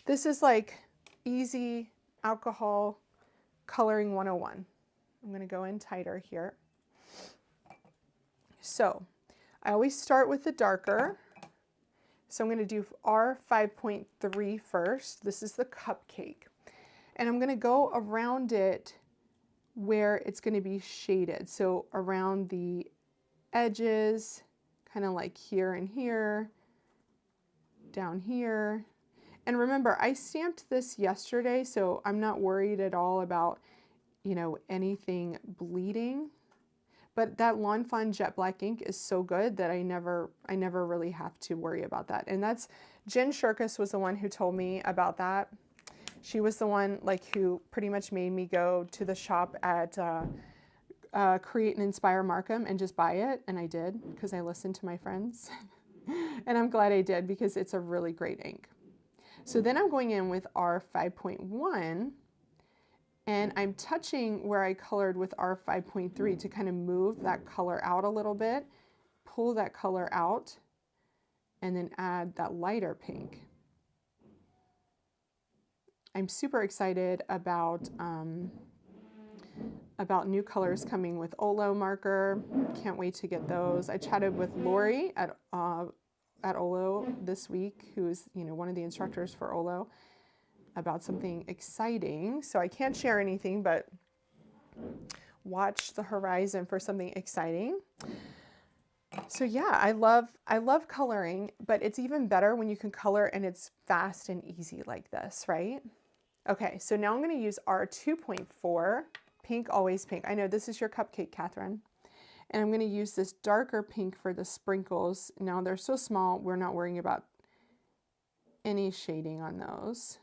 This is like easy alcohol coloring 101. I'm gonna go in tighter here. So, I always start with the darker. So I'm gonna do R5.3 first. This is the cupcake. And I'm gonna go around it where it's gonna be shaded. So around the edges, kind of like here and here, down here. And remember, I stamped this yesterday, so I'm not worried at all about, you know, anything bleeding. But that Lawn Fawn Jet Black ink is so good that I never really have to worry about that. And that's, Jen Shirkus was the one who told me about that. She was the one like who pretty much made me go to the shop at Create and Inspire Markham and just buy it. And I did because I listened to my friends. And I'm glad I did because it's a really great ink. So then I'm going in with R5.1 and I'm touching where I colored with R5.3 to kind of move that color out a little bit, pull that color out, and then add that lighter pink. I'm super excited about new colors coming with OLO Marker. Can't wait to get those. I chatted with Lori at OLO this week, who is, you know, one of the instructors for OLO, about something exciting. So I can't share anything, but watch the horizon for something exciting. So yeah, I love coloring, but it's even better when you can color and it's fast and easy like this, right? Okay, so now I'm gonna use R2.4, pink, always pink. I know this is your cupcake, Catherine. And I'm gonna use this darker pink for the sprinkles. Now they're so small, we're not worrying about any shading on those.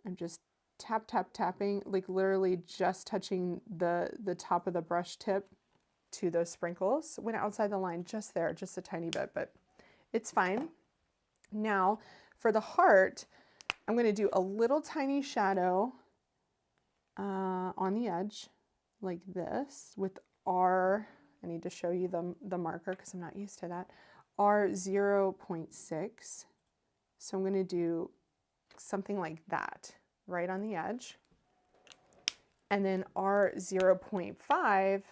I'm just tapping, like literally just touching the top of the brush tip to those sprinkles. Went outside the line just there, just a tiny bit, but it's fine. Now for the heart, I'm going to do a little tiny shadow on the edge like this with R, I need to show you the marker because I'm not used to that, R0.6. So I'm going to do something like that right on the edge. And then R0.5,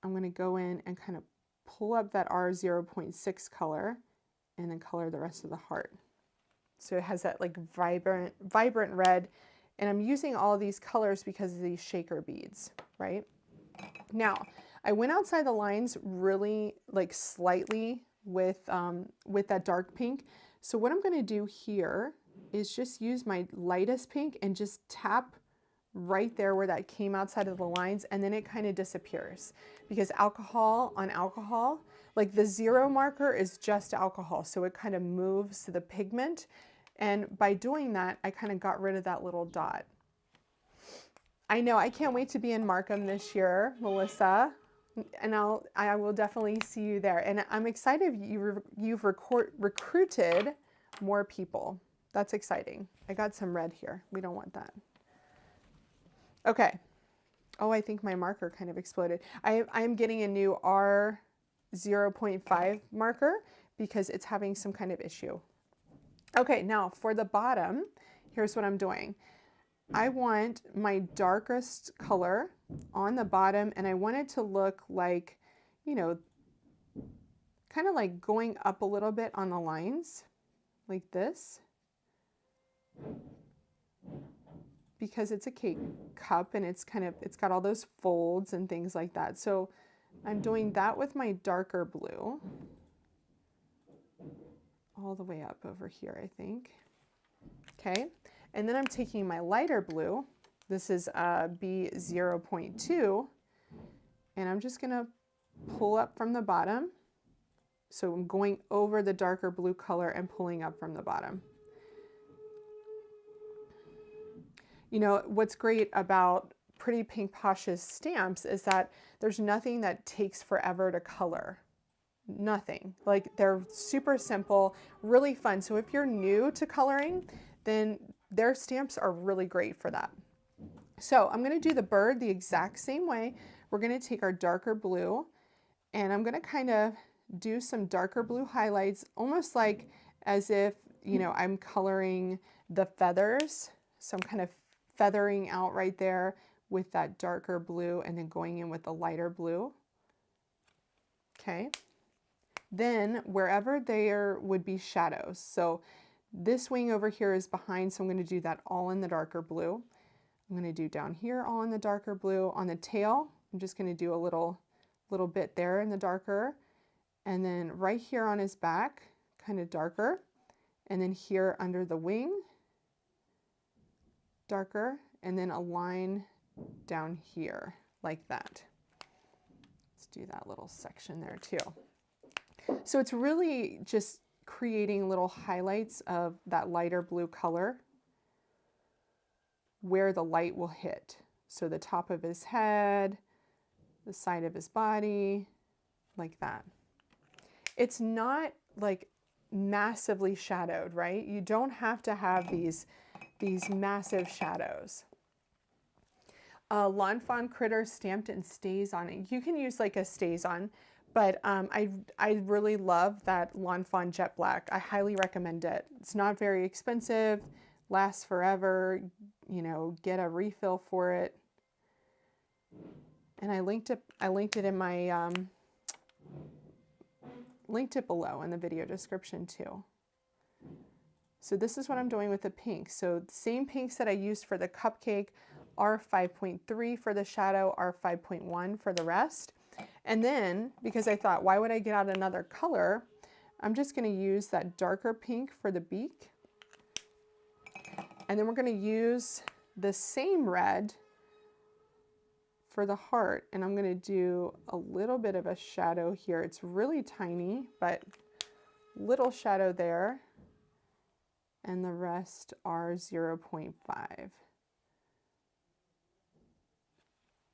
I'm going to go in and kind of pull up that R0.6 color and then color the rest of the heart. So it has that like vibrant red, and I'm using all of these colors because of these shaker beads, right? Now, I went outside the lines really like slightly with that dark pink. So what I'm going to do here is just use my lightest pink and just tap right there where that came outside of the lines, and then it kind of disappears because alcohol on alcohol, like the 0 marker is just alcohol, so it kind of moves the pigment. And by doing that, I kind of got rid of that little dot. I know, I can't wait to be in Markham this year, Melissa, and I will definitely see you there. And I'm excited you've recruited more people. That's exciting. I got some red here. We don't want that. Okay. Oh, I think my marker kind of exploded. I'm getting a new R0.5 marker because it's having some kind of issue. Okay, now for the bottom, here's what I'm doing. I want my darkest color on the bottom, and I want it to look like, you know, kind of like going up a little bit on the lines, like this, because it's a cake cup and it's got all those folds and things like that. So I'm doing that with my darker blue all the way up over here, I think. Okay, and then I'm taking my lighter blue. This is B0.2, and I'm just gonna pull up from the bottom. So I'm going over the darker blue color and pulling up from the bottom. You know, what's great about Pretty Pink Posh's stamps is that there's nothing that takes forever to color. Nothing. Like, they're super simple, really fun. So if you're new to coloring, then their stamps are really great for that. So I'm going to do the bird the exact same way. We're going to take our darker blue, and I'm going to kind of do some darker blue highlights, almost like as if, you know, I'm coloring the feathers. So I'm kind of feathering out right there with that darker blue and then going in with the lighter blue. Okay. Then wherever there would be shadows, so this wing over here is behind, so I'm going to do that all in the darker blue. I'm going to do down here all in the darker blue. On the tail, I'm just going to do a little bit there in the darker. And then right here on his back, kind of darker. And then here under the wing, darker. And then a line down here like that. Let's do that little section there too. So it's really just creating little highlights of that lighter blue color where the light will hit. So the top of his head, the side of his body, like that. It's not like massively shadowed, right? You don't have to have these massive shadows. Lawn Fawn Critter stamped and stays on it. You can use like a stays on, but I really love that Lawn Fawn Jet Black. I highly recommend it. It's not very expensive, lasts forever, you know, get a refill for it. And I linked it in my, linked it below in the video description too. So this is what I'm doing with the pink. So the same pinks that I used for the cupcake are 5.3 for the shadow, are 5.1 for the rest. And then, because I thought, why would I get out another color? I'm just going to use that darker pink for the beak. And then we're going to use the same red for the heart. And I'm going to do a little bit of a shadow here. It's really tiny, but little shadow there. And the rest are 0.5.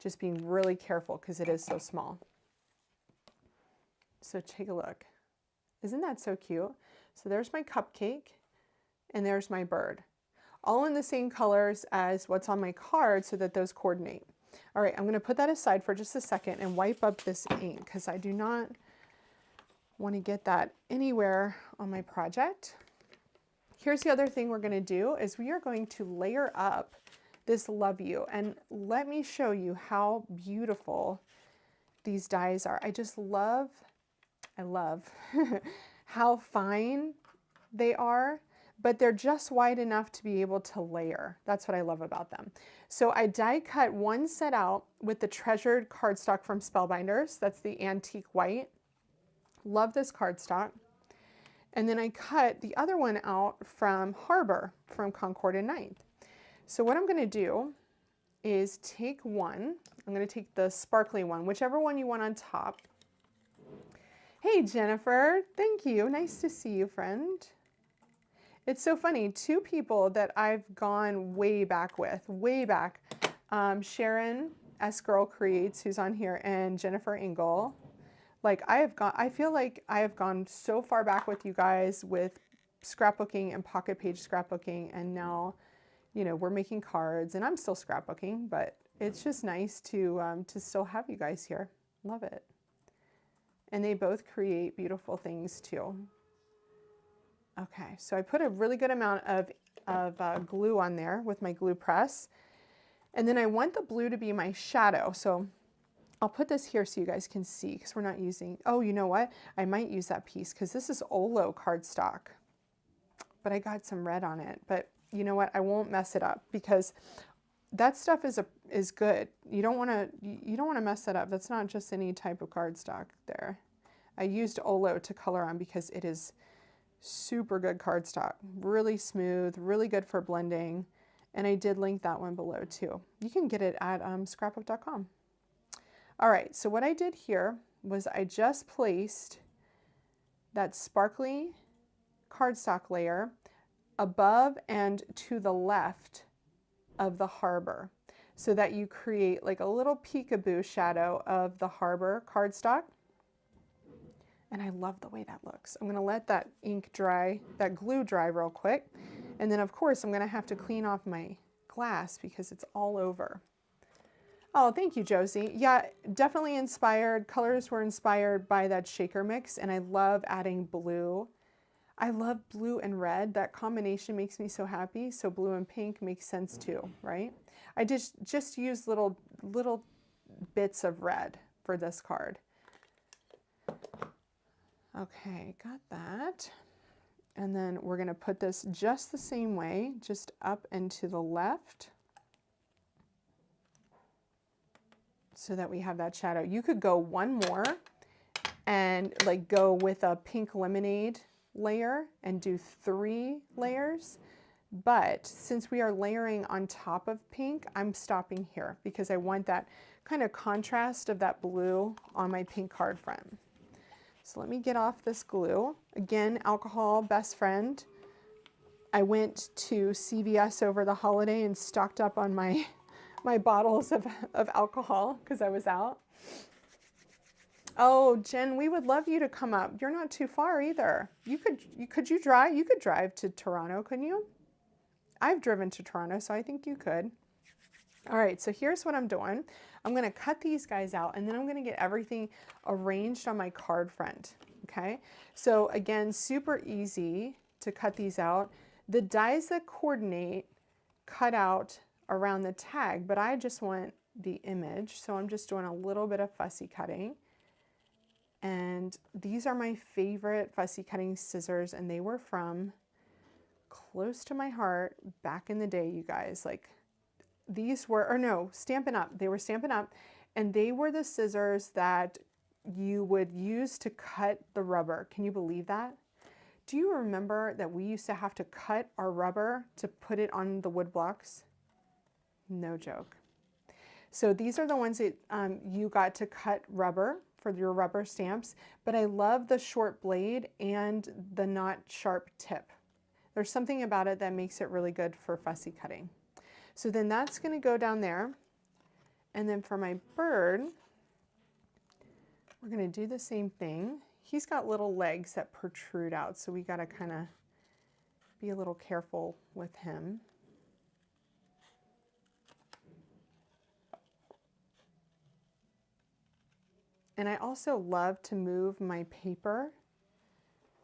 Just being really careful because it is so small. So take a look. Isn't that so cute? So there's my cupcake and there's my bird. All in the same colors as what's on my card so that those coordinate. All right, I'm going to put that aside for just a second and wipe up this ink because I do not want to get that anywhere on my project. Here's the other thing we're going to do is we are going to layer up this Love You, and let me show you how beautiful these dies are. I love how fine they are, but they're just wide enough to be able to layer. That's what I love about them. So I die cut one set out with the Treasured cardstock from Spellbinders. That's the antique white. Love this cardstock. And then I cut the other one out from Harbor from Concord and 9th. So what I'm going to do is take one. I'm going to take the sparkly one, whichever one you want on top. Hey, Jennifer. Thank you. Nice to see you, friend. It's so funny. Two people that I've gone way back with, way back. Sharon S. Girl Creates, who's on here, and Jennifer Engel. Like I feel like I have gone so far back with you guys with scrapbooking and pocket page scrapbooking, and now, you know, we're making cards, and I'm still scrapbooking, but it's just nice to still have you guys here. Love it. And they both create beautiful things too. Okay, so I put a really good amount of of glue on there with my glue press. And then I want the blue to be my shadow. So I'll put this here so you guys can see, because we're not using, oh, you know what? I might use that piece because this is OLO cardstock, but I got some red on it. But you know what? I won't mess it up because that stuff is good. You don't want to mess that up. That's not just any type of cardstock there. I used OLO to color on because it is super good cardstock, really smooth, really good for blending. And I did link that one below too. You can get it at scrapbook.com. All right, so what I did here was I just placed that sparkly cardstock layer above and to the left of the harbor so that you create like a little peekaboo shadow of the harbor cardstock. And I love the way that looks. I'm gonna let that ink dry, that glue dry real quick. And then of course I'm gonna have to clean off my glass because it's all over. Oh, thank you, Josie. Yeah, definitely inspired. Colors were inspired by that shaker mix, and I love adding blue. I love blue and red. That combination makes me so happy. So blue and pink makes sense too, right? I just use little bits of red for this card. Okay, got that. And then we're gonna put this just the same way, just up and to the left, so that we have that shadow. You could go one more and like go with a pink lemonade layer and do 3 layers. But since we are layering on top of pink, I'm stopping here because I want that kind of contrast of that blue on my pink card front. So let me get off this glue. Again, alcohol, best friend. I went to CVS over the holiday and stocked up on my bottles of alcohol because I was out. Oh, Jen, we would love you to come up. You're not too far either. Could you drive? You could drive to Toronto, couldn't you? I've driven to Toronto, so I think you could. All right, so here's what I'm doing. I'm gonna cut these guys out and then I'm gonna get everything arranged on my card front, okay? So again, super easy to cut these out. The dies that coordinate cut out around the tag, but I just want the image, so I'm just doing a little bit of fussy cutting. And these are my favorite fussy cutting scissors, and they were from close to my heart back in the day, you guys. Like these were, or no, Stampin' Up. They were Stampin' Up, and they were the scissors that you would use to cut the rubber. Can you believe that? Do you remember that we used to have to cut our rubber to put it on the wood blocks? No joke. So these are the ones that you got to cut rubber for your rubber stamps, but I love the short blade and the not sharp tip. There's something about it that makes it really good for fussy cutting. So then that's gonna go down there. And then for my bird, we're gonna do the same thing. He's got little legs that protrude out, so we gotta kind of be a little careful with him. And I also love to move my paper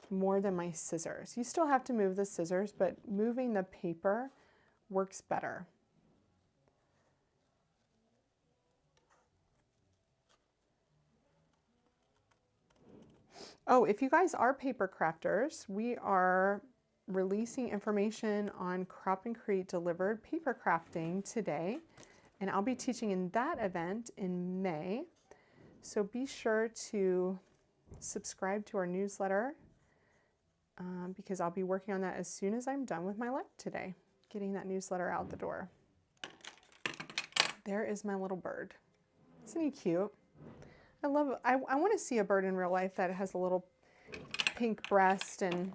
more than my scissors. You still have to move the scissors, but moving the paper works better. Oh, if you guys are paper crafters, we are releasing information on Crop and Create delivered paper crafting today, and I'll be teaching in that event in May. So be sure to subscribe to our newsletter because I'll be working on that as soon as I'm done with my live today, getting that newsletter out the door. There is my little bird. Isn't he cute? I love it. I want to see a bird in real life that has a little pink breast and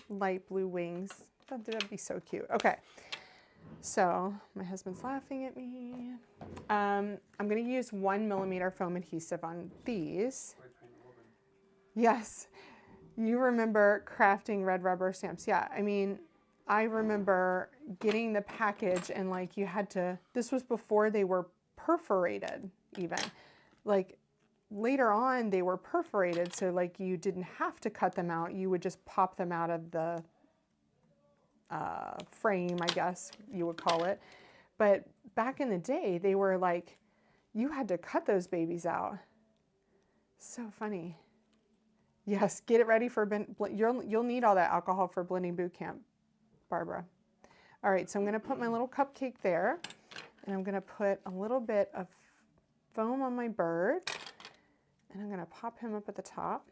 light blue wings. That'd be so cute. Okay. So my husband's laughing at me. I'm going to use 1mm foam adhesive on these. Yes. You remember crafting red rubber stamps. Yeah. I mean, I remember getting the package and like you had to, this was before they were perforated even. Like later on they were perforated. So like you didn't have to cut them out. You would just pop them out of the frame, I guess you would call it. But back in the day, they were like, you had to cut those babies out. So funny. Yes, get it ready for, you'll need all that alcohol for blending boot camp, Barbara. All right, so I'm gonna put my little cupcake there, and I'm gonna put a little bit of foam on my bird, and I'm gonna pop him up at the top.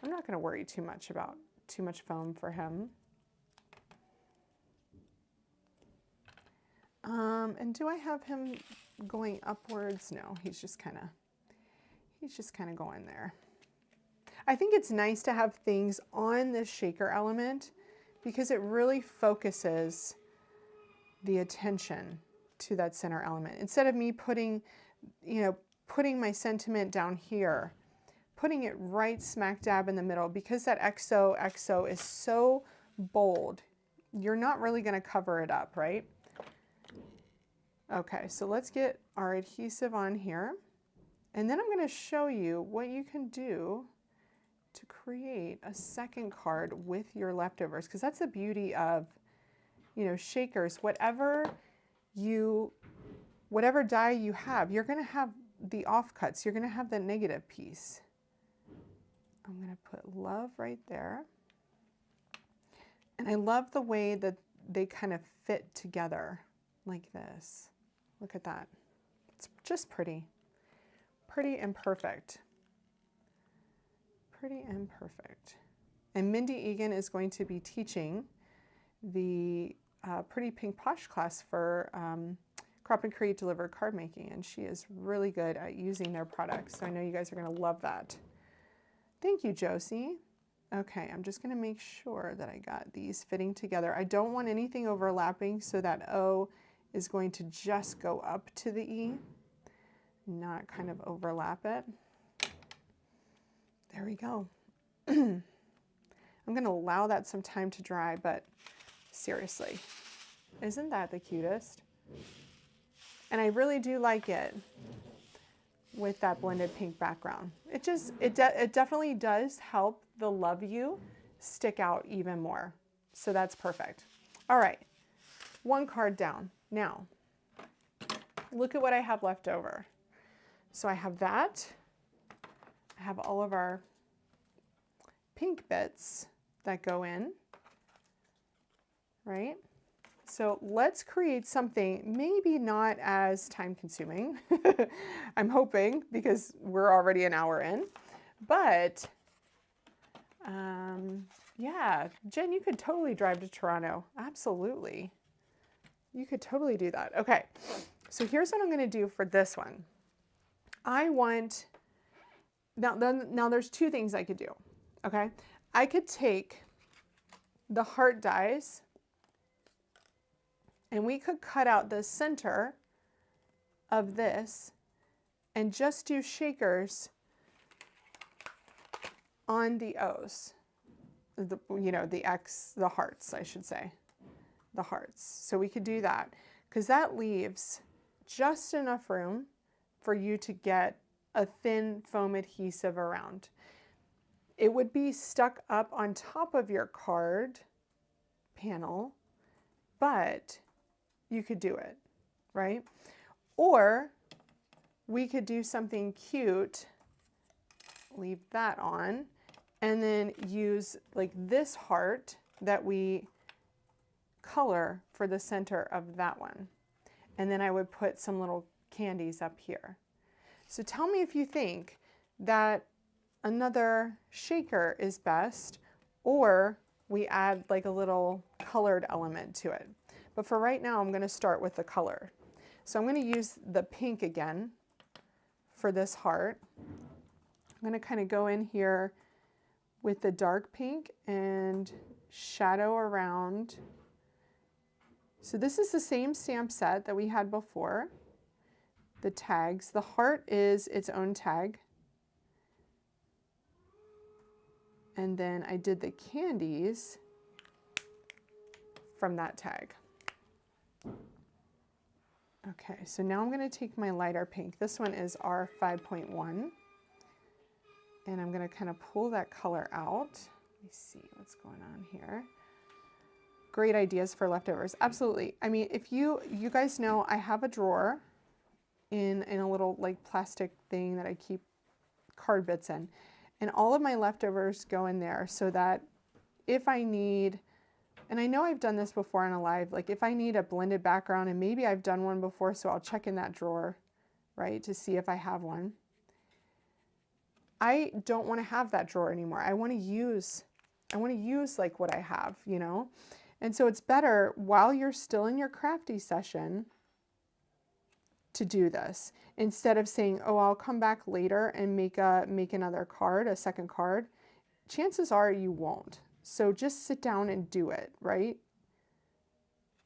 I'm not gonna worry too much about too much foam for him. And do I have him going upwards? No, he's just kind of going there. I think it's nice to have things on this shaker element because it really focuses the attention to that center element. Instead of me putting my sentiment down here, putting it right smack dab in the middle, because that XOXO is so bold, you're not really going to cover it up, right? Okay, so let's get our adhesive on here, and then I'm going to show you what you can do to create a second card with your leftovers, because that's the beauty of, shakers. Whatever die you have, you're going to have the offcuts. You're going to have the negative piece. I'm going to put love right there. And I love the way that they kind of fit together like this. Look at that. It's just pretty. Pretty and perfect. Pretty and perfect. And Mindy Egan is going to be teaching the Pretty Pink Posh class for Crop and Create Delivered card making, and she is really good at using their products. So I know you guys are going to love that. Thank you, Josie. Okay, I'm just going to make sure that I got these fitting together. I don't want anything overlapping, so that O is going to just go up to the E, not kind of overlap it. There we go. I'm going to allow that some time to dry, but seriously, isn't that the cutest? And I really do like it with that blended pink background. It definitely does help the Love You stick out even more. So that's perfect. All right, one card down. Now, look at what I have left over. So I have that. I have all of our pink bits that go in, right? So let's create something maybe not as time consuming. I'm hoping, because we're already an hour in, but yeah, Jen, you could totally drive to Toronto. Absolutely. You could totally do that. Okay, so here's what I'm going to do for this one. I want, now there's two things I could do, okay? I could take the heart dies and we could cut out the center of this and just do shakers on the O's, the hearts, I should say, the hearts. So we could do that because that leaves just enough room for you to get a thin foam adhesive around. It would be stuck up on top of your card panel, but you could do it, right? Or we could do something cute, leave that on, and then use like this heart that we color for the center of that one. And then I would put some little candies up here. So tell me if you think that another shaker is best, or we add like a little colored element to it. But for right now, I'm going to start with the color. So I'm going to use the pink again for this heart. I'm going to kind of go in here with the dark pink and shadow around. So this is the same stamp set that we had before. The tags. The heart is its own tag. And then I did the candies from that tag. Okay, so now I'm going to take my lighter pink. This one is R5.1. And I'm going to kind of pull that color out. Let me see what's going on here. great ideas for leftovers. Absolutely. I mean, if you guys know, I have a drawer in a little like plastic thing that I keep card bits in, and all of my leftovers go in there so that if I need, and I know I've done this before on a live, like if I need a blended background, and maybe I've done one before, so I'll check in that drawer, right, to see if I have one. I don't want to have that drawer anymore. I want to use like what I have, you know? And so it's better while you're still in your crafty session to do this instead of saying, oh, I'll come back later and make another card, a second card. Chances are you won't. So just sit down and do it, right?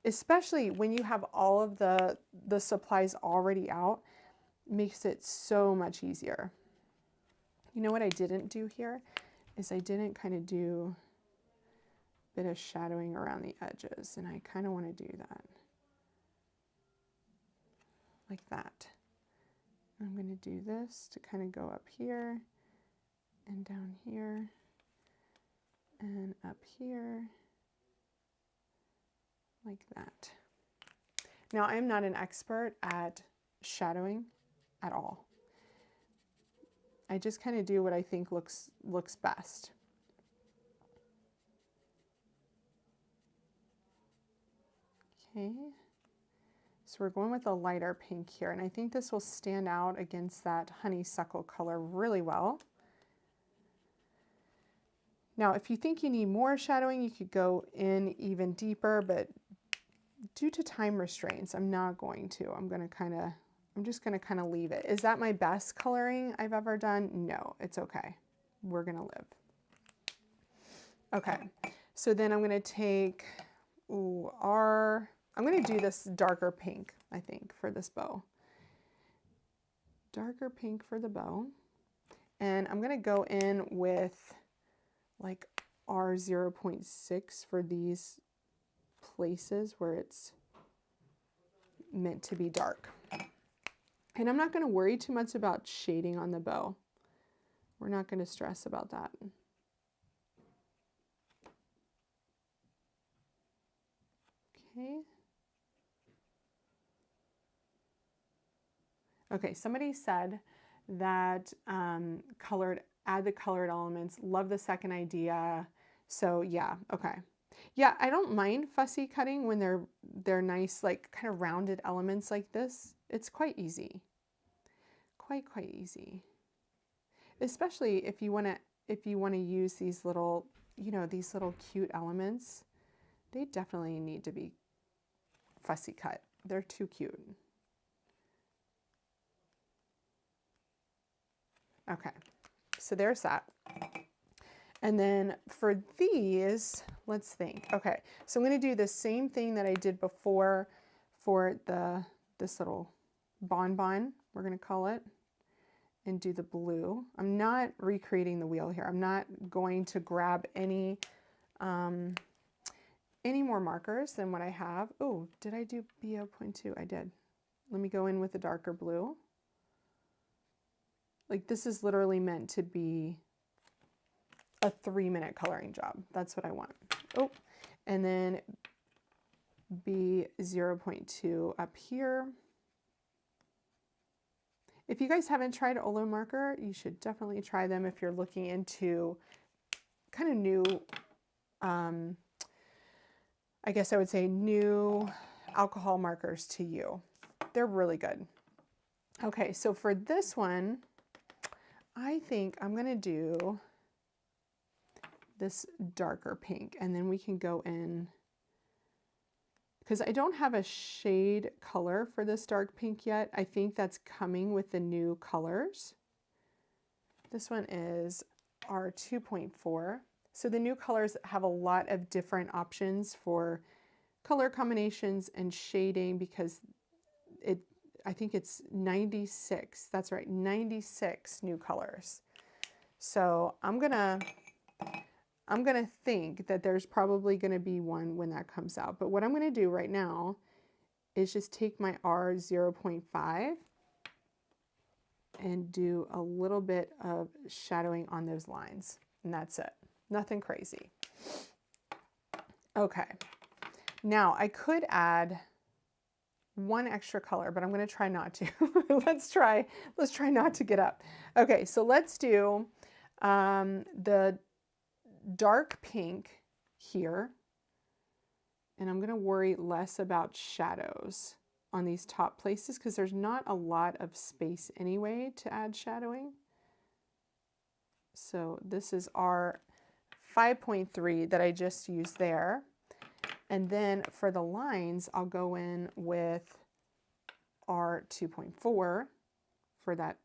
Especially when you have all of the supplies already out, makes it so much easier. You know what I didn't do here is I didn't kind of do a bit of shadowing around the edges, and I kind of want to do that. Like that. I'm going to do this to kind of go up here and down here and up here like that. Now, I'm not an expert at shadowing at all. I just kind of do what I think looks best. Okay. So we're going with a lighter pink here, and I think this will stand out against that honeysuckle color really well. Now, if you think you need more shadowing, you could go in even deeper, but due to time restraints, I'm not going to. I'm just gonna kind of leave it. Is that my best coloring I've ever done? No, it's okay. We're gonna live. Okay, so then I'm gonna take, I'm gonna do this darker pink, I think, for this bow. Darker pink for the bow. And I'm gonna go in with like R0.6 for these places where it's meant to be dark. And I'm not gonna worry too much about shading on the bow. We're not gonna stress about that. Okay. Okay, somebody said that add the colored elements. Love the second idea. So yeah, okay. Yeah, I don't mind fussy cutting when they're nice, like kind of rounded elements like this. It's quite easy. Quite easy. Especially if you want to use these little, you know, these little cute elements. They definitely need to be fussy cut. They're too cute. Okay, so there's that. And then for these, let's think. Okay, so I'm going to do the same thing that I did before for this little bonbon, we're going to call it, and do the blue. I'm not recreating the wheel here. I'm not going to grab any more markers than what I have. Oh, did I do B0.2? I did. Let me go in with a darker blue. Like this is literally meant to be a 3-minute coloring job. That's what I want. Oh, and then B0.2 up here. If you guys haven't tried OLO Marker, you should definitely try them if you're looking into kind of new, I guess I would say new alcohol markers to you. They're really good. Okay, so for this one, I think I'm going to do this darker pink, and then we can go in, because I don't have a shade color for this dark pink yet. I think that's coming with the new colors. This one is R2.4. So the new colors have a lot of different options for color combinations and shading, because I think it's 96, that's right, 96 new colors. So I'm gonna think that there's probably gonna be one when that comes out. But what I'm gonna do right now is just take my R0.5 and do a little bit of shadowing on those lines. And that's it, nothing crazy. Okay, Now I could add one extra color, but I'm going to try not to. let's try not to get up. Okay, so let's do the dark pink here, and I'm going to worry less about shadows on these top places because there's not a lot of space anyway to add shadowing. So this is our 5.3 that I just used there. And then for the lines, I'll go in with our 2.4 for that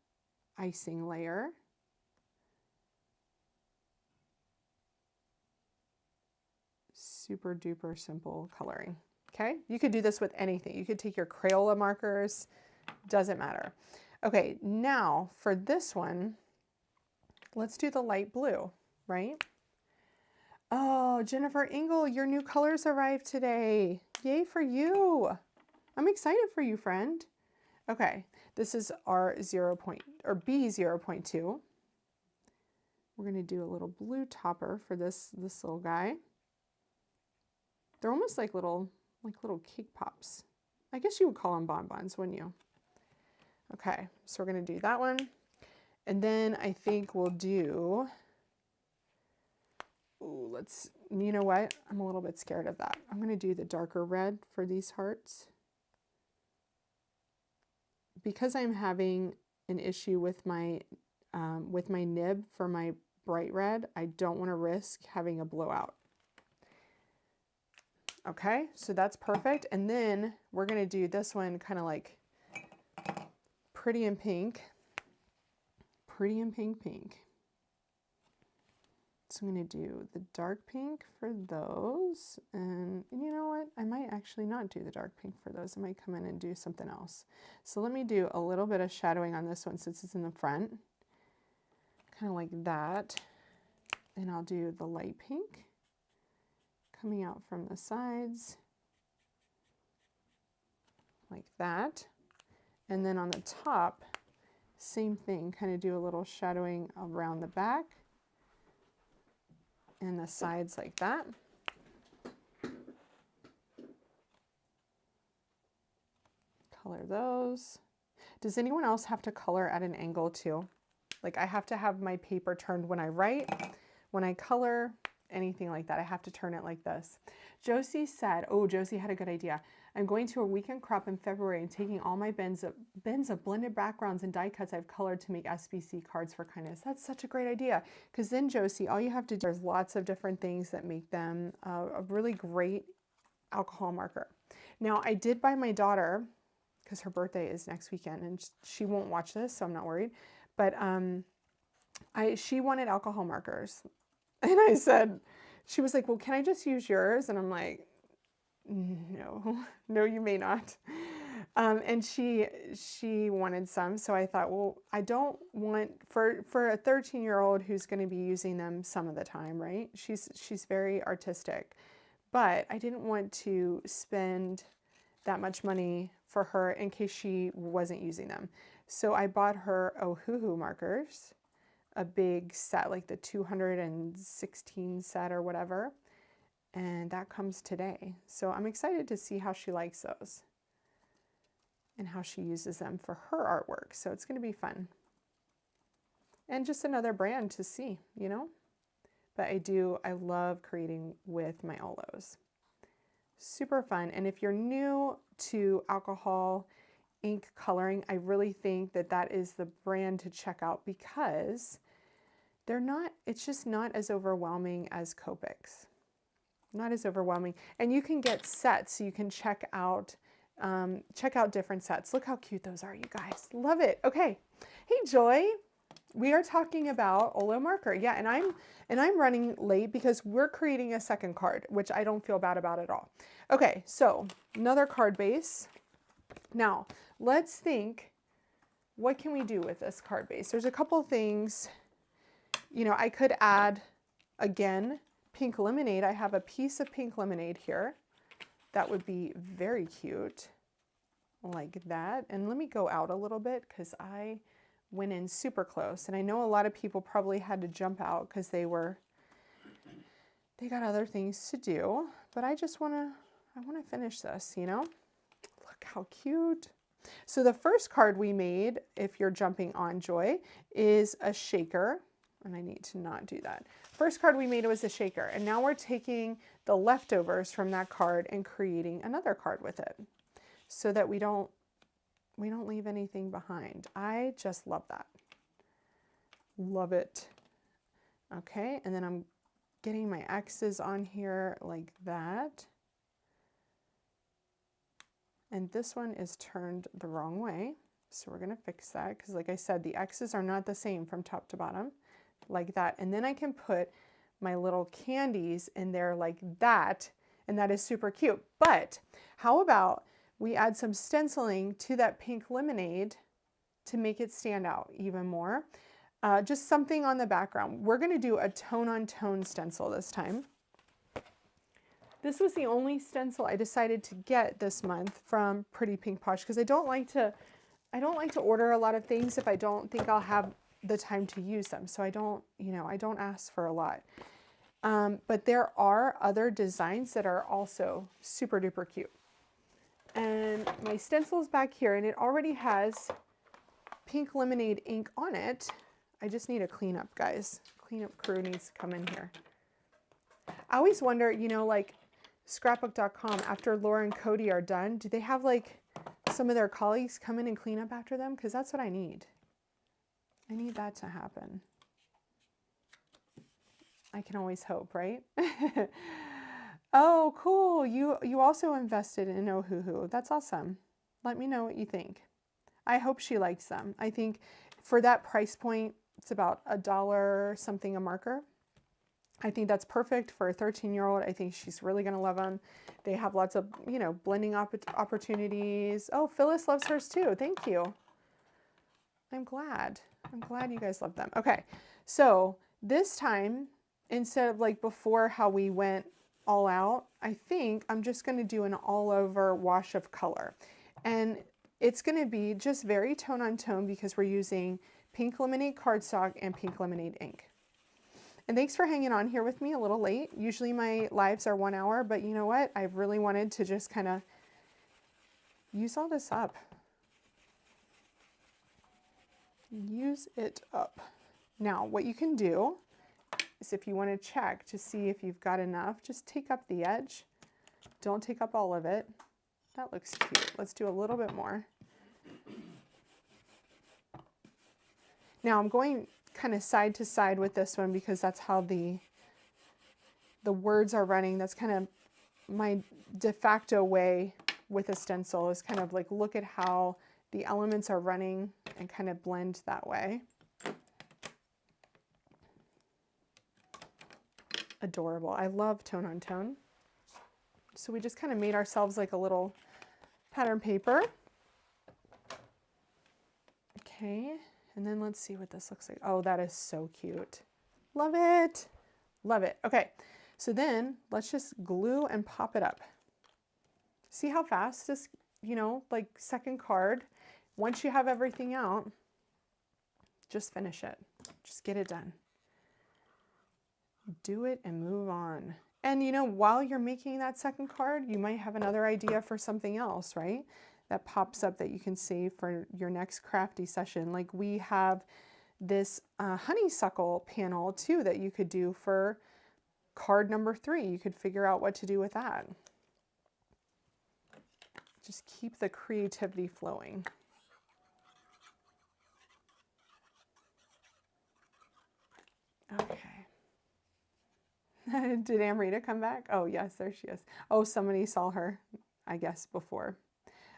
icing layer. Super duper simple coloring. Okay, you could do this with anything. You could take your Crayola markers, doesn't matter. Okay, now for this one, let's do the light blue, right? Oh, Jennifer Engel, your new colors arrived today. Yay for you. I'm excited for you, friend. Okay, this is our B0.2. We're gonna do a little blue topper for this little guy. They're almost like little cake pops. I guess you would call them bonbons, wouldn't you? Okay, so we're gonna do that one. And then I think we'll do, ooh, you know what? I'm a little bit scared of that. I'm gonna do the darker red for these hearts. Because I'm having an issue with my nib for my bright red, I don't wanna risk having a blowout. Okay, so that's perfect. And then we're gonna do this one kind of like Pretty in Pink. Pretty in Pink. So I'm gonna do the dark pink for those. And you know what? I might actually not do the dark pink for those. I might come in and do something else. So let me do a little bit of shadowing on this one since it's in the front. Kind of like that. And I'll do the light pink coming out from the sides like that. And then on the top, same thing, kind of do a little shadowing around the back and the sides like that. Color those. Does anyone else have to color at an angle too? Like I have to have my paper turned when I write, when I color, anything like that. I have to turn it like this. Josie said, oh, Josie had a good idea. I'm going to a weekend crop in February and taking all my bins of blended backgrounds and die cuts I've colored to make SBC cards for kindness. That's such a great idea. Because then, Josie, all you have to do, there's lots of different things that make them a really great alcohol marker. Now, I did buy my daughter, because her birthday is next weekend, and she won't watch this, so I'm not worried. But she wanted alcohol markers. And I said, she was like, well, can I just use yours? And I'm like, no, you may not. And she wanted some. So I thought, well, I don't want, for a 13-year-old who's going to be using them some of the time, right? She's very artistic. But I didn't want to spend that much money for her in case she wasn't using them. So I bought her OLO markers, a big set, like the 216 set or whatever. And that comes today. So I'm excited to see how she likes those and how she uses them for her artwork. So it's going to be fun. And just another brand to see, you know? But I love creating with my OLOs. Super fun. And if you're new to alcohol ink coloring, I really think that is the brand to check out because it's just not as overwhelming as Copics. Not as overwhelming. And you can get sets, so you can check out different sets. Look how cute those are, you guys. Love it. Okay. Hey, Joy. We are talking about OLO marker. Yeah, and I'm running late because we're creating a second card, which I don't feel bad about at all. Okay, so another card base. Now, let's think, what can we do with this card base? There's a couple things. You know, I could add, again, pink lemonade. I have a piece of pink lemonade here. That would be very cute, like that. And let me go out a little bit because I went in super close. And I know a lot of people probably had to jump out because they got other things to do. But I just want I want to finish this, you know? Look how cute. So the first card we made, if you're jumping on Joy, is a shaker. And I need to not do that. First card we made was a shaker. And now we're taking the leftovers from that card and creating another card with it so that we don't leave anything behind. I just love that. Love it. Okay, and then I'm getting my X's on here like that. And this one is turned the wrong way. So we're gonna fix that because like I said, the X's are not the same from top to bottom, like that. And then I can put my little candies in there like that, and that is super cute. But how about we add some stenciling to that pink lemonade to make it stand out even more? Just something on the background. We're gonna do a tone-on-tone stencil this time. This was the only stencil I decided to get this month from Pretty Pink Posh because I don't like to order a lot of things if I don't think I'll have the time to use them. So I don't ask for a lot. But there are other designs that are also super duper cute. And my stencil's back here and it already has pink lemonade ink on it. I just need a cleanup, guys. Cleanup crew needs to come in here. I always wonder, you know, like scrapbook.com, after Laura and Cody are done, do they have like some of their colleagues come in and clean up after them? Because that's what I need. I need that to happen. I can always hope, right? Oh, cool. You also invested in Ohuhu. That's awesome. Let me know what you think. I hope she likes them. I think for that price point, it's about $1 something a marker. I think that's perfect for a 13-year-old. I think she's really going to love them. They have lots of, you know, blending opportunities. Oh, Phyllis loves hers too. Thank you. I'm glad you guys love them. Okay, so this time, instead of like before how we went all out, I think I'm just going to do an all over wash of color. And it's going to be just very tone on tone because we're using pink lemonade cardstock and pink lemonade ink. And thanks for hanging on here with me a little late. Usually my lives are 1 hour, but you know what? I really wanted to just kind of use all this up. Use it up. Now, what you can do is if you want to check to see if you've got enough, just take up the edge. Don't take up all of it. That looks cute. Let's do a little bit more. Now I'm going kind of side to side with this one because that's how the words are running. That's kind of my de facto way with a stencil, is kind of like look at how the elements are running and kind of blend that way. Adorable. I love tone on tone. So we just kind of made ourselves like a little pattern paper. Okay. And then let's see what this looks like. Oh, that is so cute. Love it. Love it. Okay. So then let's just glue and pop it up. See how fast this, you know, like second card. Once you have everything out, just finish it. Just get it done. Do it and move on. And you know, while you're making that second card, you might have another idea for something else, right? That pops up that you can save for your next crafty session. Like we have this honeysuckle panel too that you could do for card number 3. You could figure out what to do with that. Just keep the creativity flowing. Okay. Did Amrita come back? Oh yes, there she is. Oh, somebody saw her, I guess, before.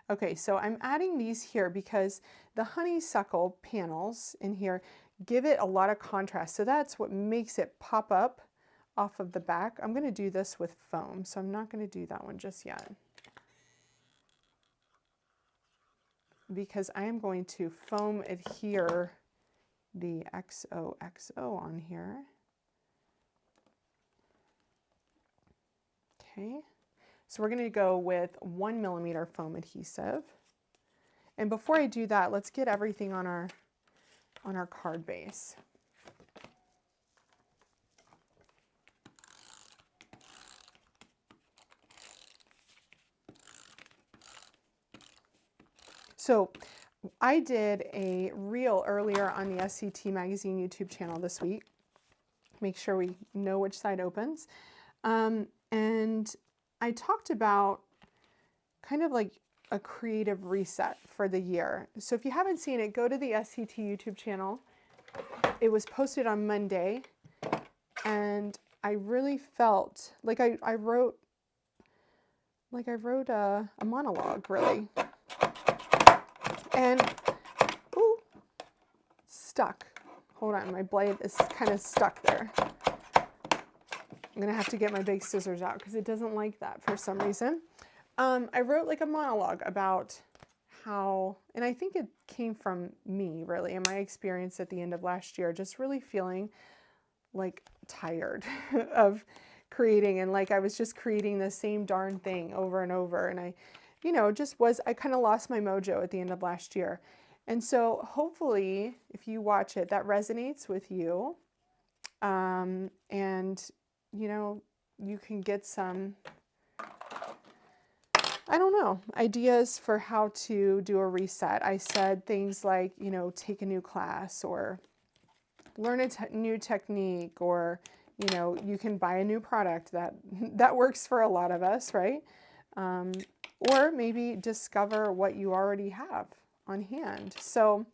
Okay, so I'm adding these here because the honeysuckle panels in here give it a lot of contrast. So that's what makes it pop up off of the back. I'm going to do this with foam, so I'm not going to do that one just yet, because I am going to foam adhere the XOXO on here. Okay. So we're going to go with 1mm foam adhesive. And before I do that, let's get everything on our card base. So I did a reel earlier on the SCT Magazine YouTube channel this week. Make sure we know which side opens. And I talked about kind of like a creative reset for the year. So if you haven't seen it, go to the SCT YouTube channel. It was posted on Monday, and I really felt like I wrote a monologue, really. And, ooh, stuck. Hold on, my blade is kind of stuck there. I'm gonna have to get my big scissors out because it doesn't like that for some reason. I wrote like a monologue about how, and I think it came from me really, and my experience at the end of last year, just really feeling like tired of creating, and like I was just creating the same darn thing over and over, and I kind of lost my mojo at the end of last year. And so hopefully if you watch it, that resonates with you, and you can get some, I don't know, ideas for how to do a reset. I said things like, take a new class, or learn a new technique, or, you can buy a new product that works for a lot of us, right? Or maybe discover what you already have on hand. So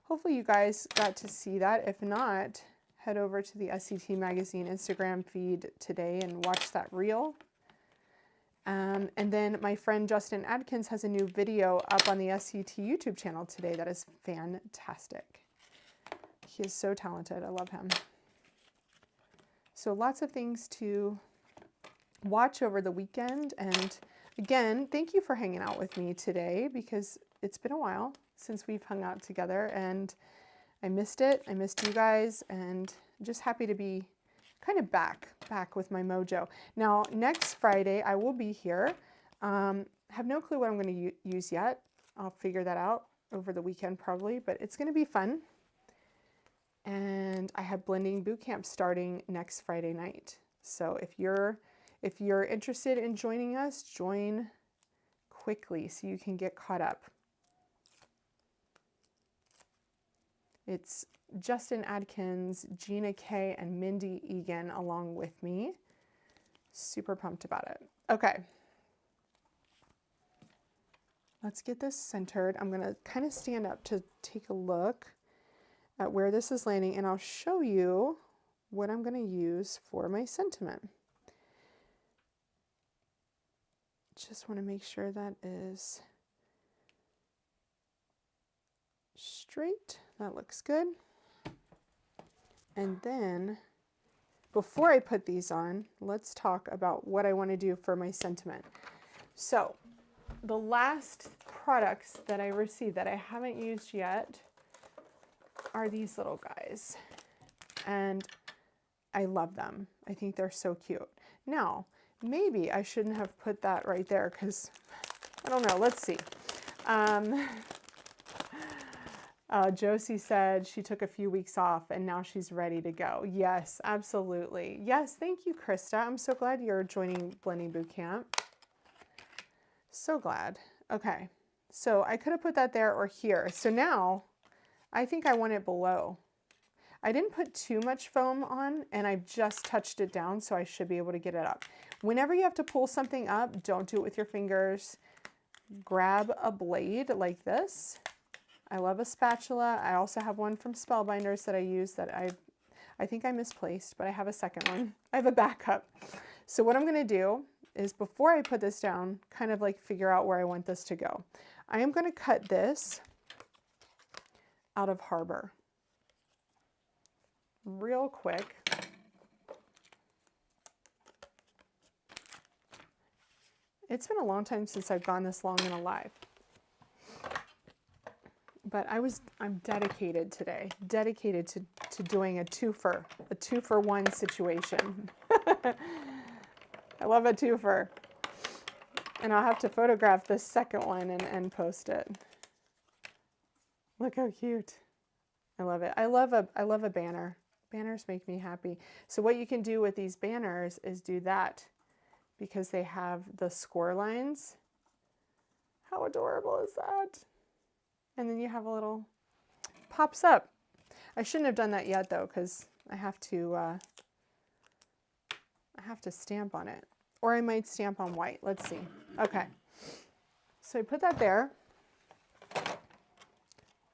hopefully you guys got to see that. If not, head over to the SCT Magazine Instagram feed today and watch that reel. And then my friend Justin Adkins has a new video up on the SCT YouTube channel today that is fantastic. He is so talented. I love him. So lots of things to watch over the weekend. And again, thank you for hanging out with me today, because it's been a while since we've hung out together, and I missed it. I missed you guys, and just happy to be kind of back with my mojo. Now, next Friday, I will be here. Have no clue what I'm going to use yet. I'll figure that out over the weekend probably, but it's going to be fun. And I have blending boot camp starting next Friday night. So if you're interested in joining us, join quickly so you can get caught up. It's Justin Adkins, Gina K, and Mindy Egan along with me. Super pumped about it. Okay. Let's get this centered. I'm gonna kind of stand up to take a look at where this is landing, and I'll show you what I'm gonna use for my sentiment. Just want to make sure that is straight. That looks good. And then before I put these on, let's talk about what I want to do for my sentiment. So the last products that I received that I haven't used yet are these little guys, and I love them. I think they're so cute. Now, maybe I shouldn't have put that right there because I don't know. Let's see. Josie said she took a few weeks off and now she's ready to go. Yes, absolutely. Yes, thank you, Krista. I'm so glad you're joining Blending Bootcamp. So glad. Okay, so I could have put that there or here. So now I think I want it below. I didn't put too much foam on, and I just touched it down, so I should be able to get it up. Whenever you have to pull something up, don't do it with your fingers. Grab a blade like this. I love a spatula. I also have one from Spellbinders that I use that I think I misplaced, but I have a second one. I have a backup. So what I'm gonna do is, before I put this down, kind of like figure out where I want this to go. I am gonna cut this out of Harbor real quick. It's been a long time since I've gone this long in a live, but I'm dedicated today, dedicated to doing a two for one situation. I love a twofer, and I'll have to photograph this second one and post it. Look how cute. I love it. I love a banner. Banners make me happy. So what you can do with these banners is do that, because they have the score lines. How adorable is that? And then you have a little, pops up. I shouldn't have done that yet though, because I have to stamp on it. Or I might stamp on white. Let's see. Okay. So I put that there.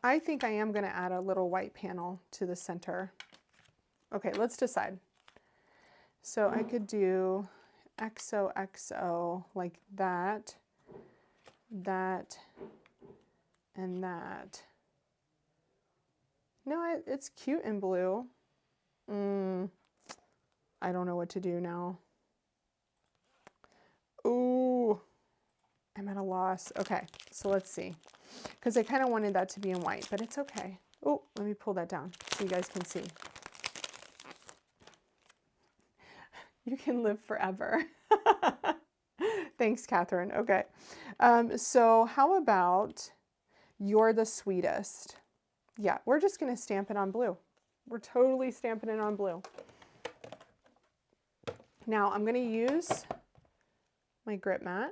I think I am going to add a little white panel to the center. Okay, let's decide. So I could do XOXO like that, that, and that. No, it's cute in blue. I don't know what to do now. Ooh, I'm at a loss. Okay, so let's see. Because I kind of wanted that to be in white, but it's okay. Oh, let me pull that down so you guys can see. You can live forever. Thanks, Catherine. Okay. So how about You're the Sweetest? Yeah, we're just going to stamp it on blue. We're totally stamping it on blue. Now I'm going to use my GripMate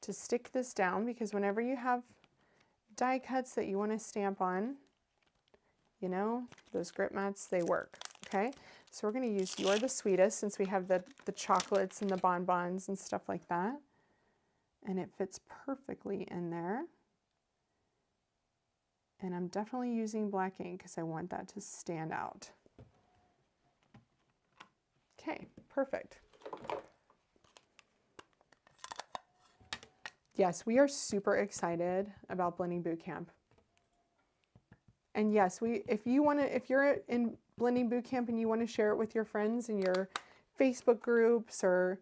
to stick this down, because whenever you have die cuts that you want to stamp on, you know, those GripMates, they work. Okay, so we're going to use You're the Sweetest, since we have the chocolates and the bonbons and stuff like that. And it fits perfectly in there. And I'm definitely using black ink because I want that to stand out. Okay, perfect. Yes, we are super excited about Blending Bootcamp. And yes, if you're in Blending Bootcamp and you want to share it with your friends in your Facebook groups or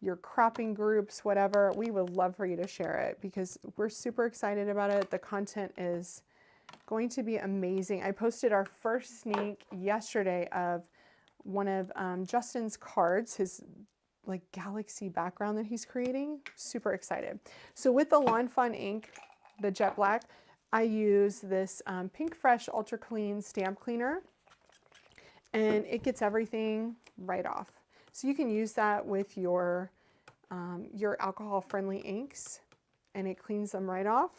your cropping groups, whatever, we would love for you to share it, because we're super excited about it. The content is going to be amazing. I posted our first sneak yesterday of one of Justin's cards, his like galaxy background that he's creating. Super excited. So with the Lawn Fawn ink, the jet black, I use this Pink Fresh Ultra Clean stamp cleaner, and it gets everything right off. So you can use that with your alcohol-friendly inks, and it cleans them right off.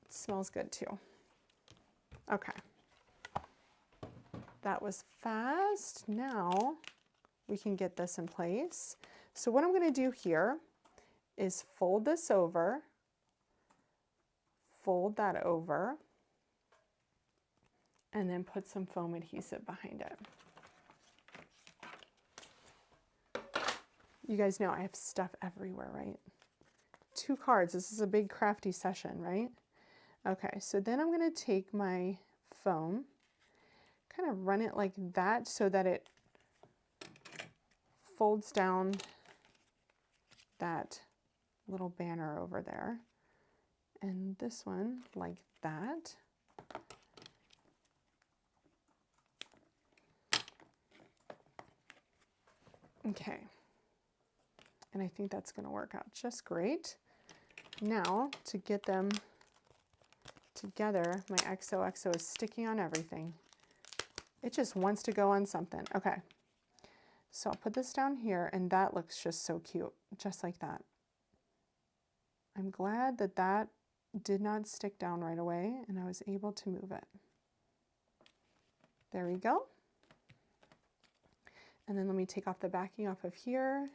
It smells good too. Okay. That was fast. Now we can get this in place. So what I'm going to do here is fold this over, fold that over, and then put some foam adhesive behind it. You guys know I have stuff everywhere, right? 2 cards. This is a big crafty session, right? Okay, so then I'm going to take my foam, kind of run it like that so that it folds down that little banner over there. And this one like that. Okay. And I think that's going to work out just great. Now, to get them together, my XOXO is sticking on everything. It just wants to go on something. Okay. So I'll put this down here, and that looks just so cute, just like that. I'm glad that that did not stick down right away, and I was able to move it. There we go. And then let me take off the backing off of here.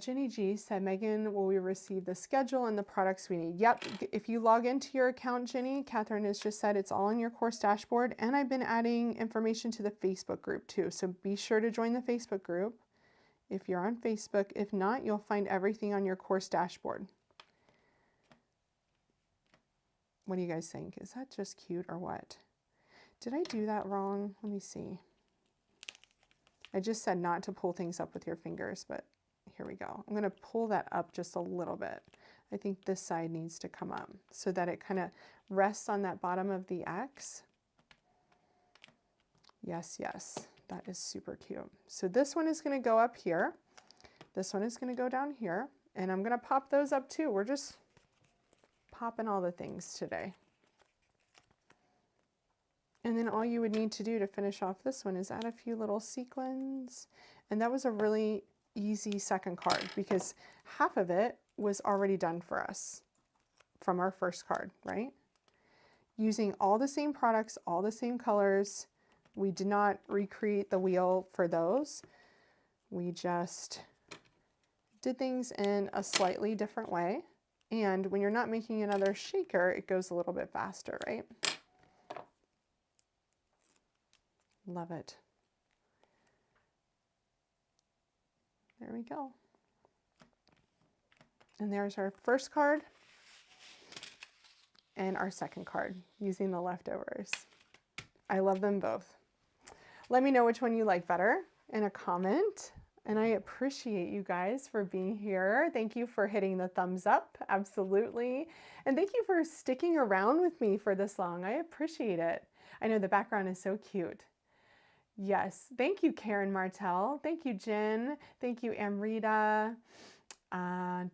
Jenny G said, Megan, will we receive the schedule and the products we need? Yep, if you log into your account, Jenny, Catherine has just said it's all on your course dashboard, and I've been adding information to the Facebook group too, so be sure to join the Facebook group if you're on Facebook. If not, you'll find everything on your course dashboard. What do you guys think? Is that just cute or what? Did I do that wrong? Let me see. I just said not to pull things up with your fingers, but here we go. I'm going to pull that up just a little bit. I think this side needs to come up so that it kind of rests on that bottom of the X. Yes, yes, that is super cute. So this one is going to go up here. This one is going to go down here, and I'm going to pop those up too. We're just popping all the things today. And then all you would need to do to finish off this one is add a few little sequins. And that was a really easy second card because half of it was already done for us from our first card, right? Using all the same products, all the same colors. We did not recreate the wheel for those. We just did things in a slightly different way. And when you're not making another shaker, it goes a little bit faster, right? Love it. There we go. And there's our first card and our second card using the leftovers. I love them both. Let me know which one you like better in a comment. And I appreciate you guys for being here. Thank you for hitting the thumbs up, absolutely. And thank you for sticking around with me for this long. I appreciate it. I know the background is so cute. Yes, thank you, Karen Martell. Thank you, Jen. Thank you, Amrita, and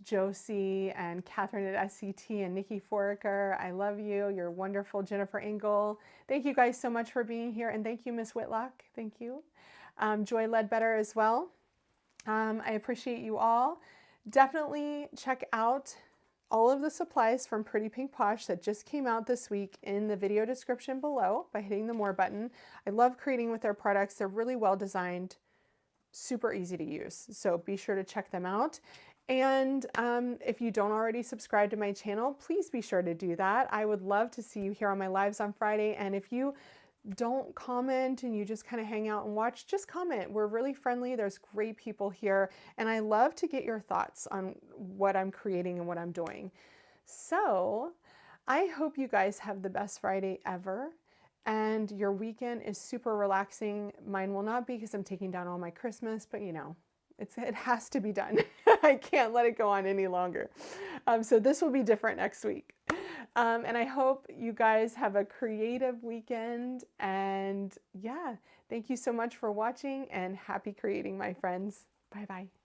Josie, and Catherine at SCT, and Nikki Foraker. I love you. You're wonderful, Jennifer Engel. Thank you guys so much for being here. And thank you, Miss Whitlock. Thank you. Joy Ledbetter as well. I appreciate you all. Definitely check out all of the supplies from Pretty Pink Posh that just came out this week in the video description below by hitting the More button. I love creating with their products. They're really well designed, super easy to use. So be sure to check them out. And if you don't already subscribe to my channel, please be sure to do that. I would love to see you here on my lives on Friday. And if you don't comment and you just kind of hang out and watch, just comment. We're really friendly. There's great people here. And I love to get your thoughts on what I'm creating and what I'm doing. So I hope you guys have the best Friday ever. And your weekend is super relaxing. Mine will not be because I'm taking down all my Christmas, but you know, it has to be done. I can't let it go on any longer. So this will be different next week. And I hope you guys have a creative weekend. And yeah, thank you so much for watching and happy creating, my friends. Bye-bye.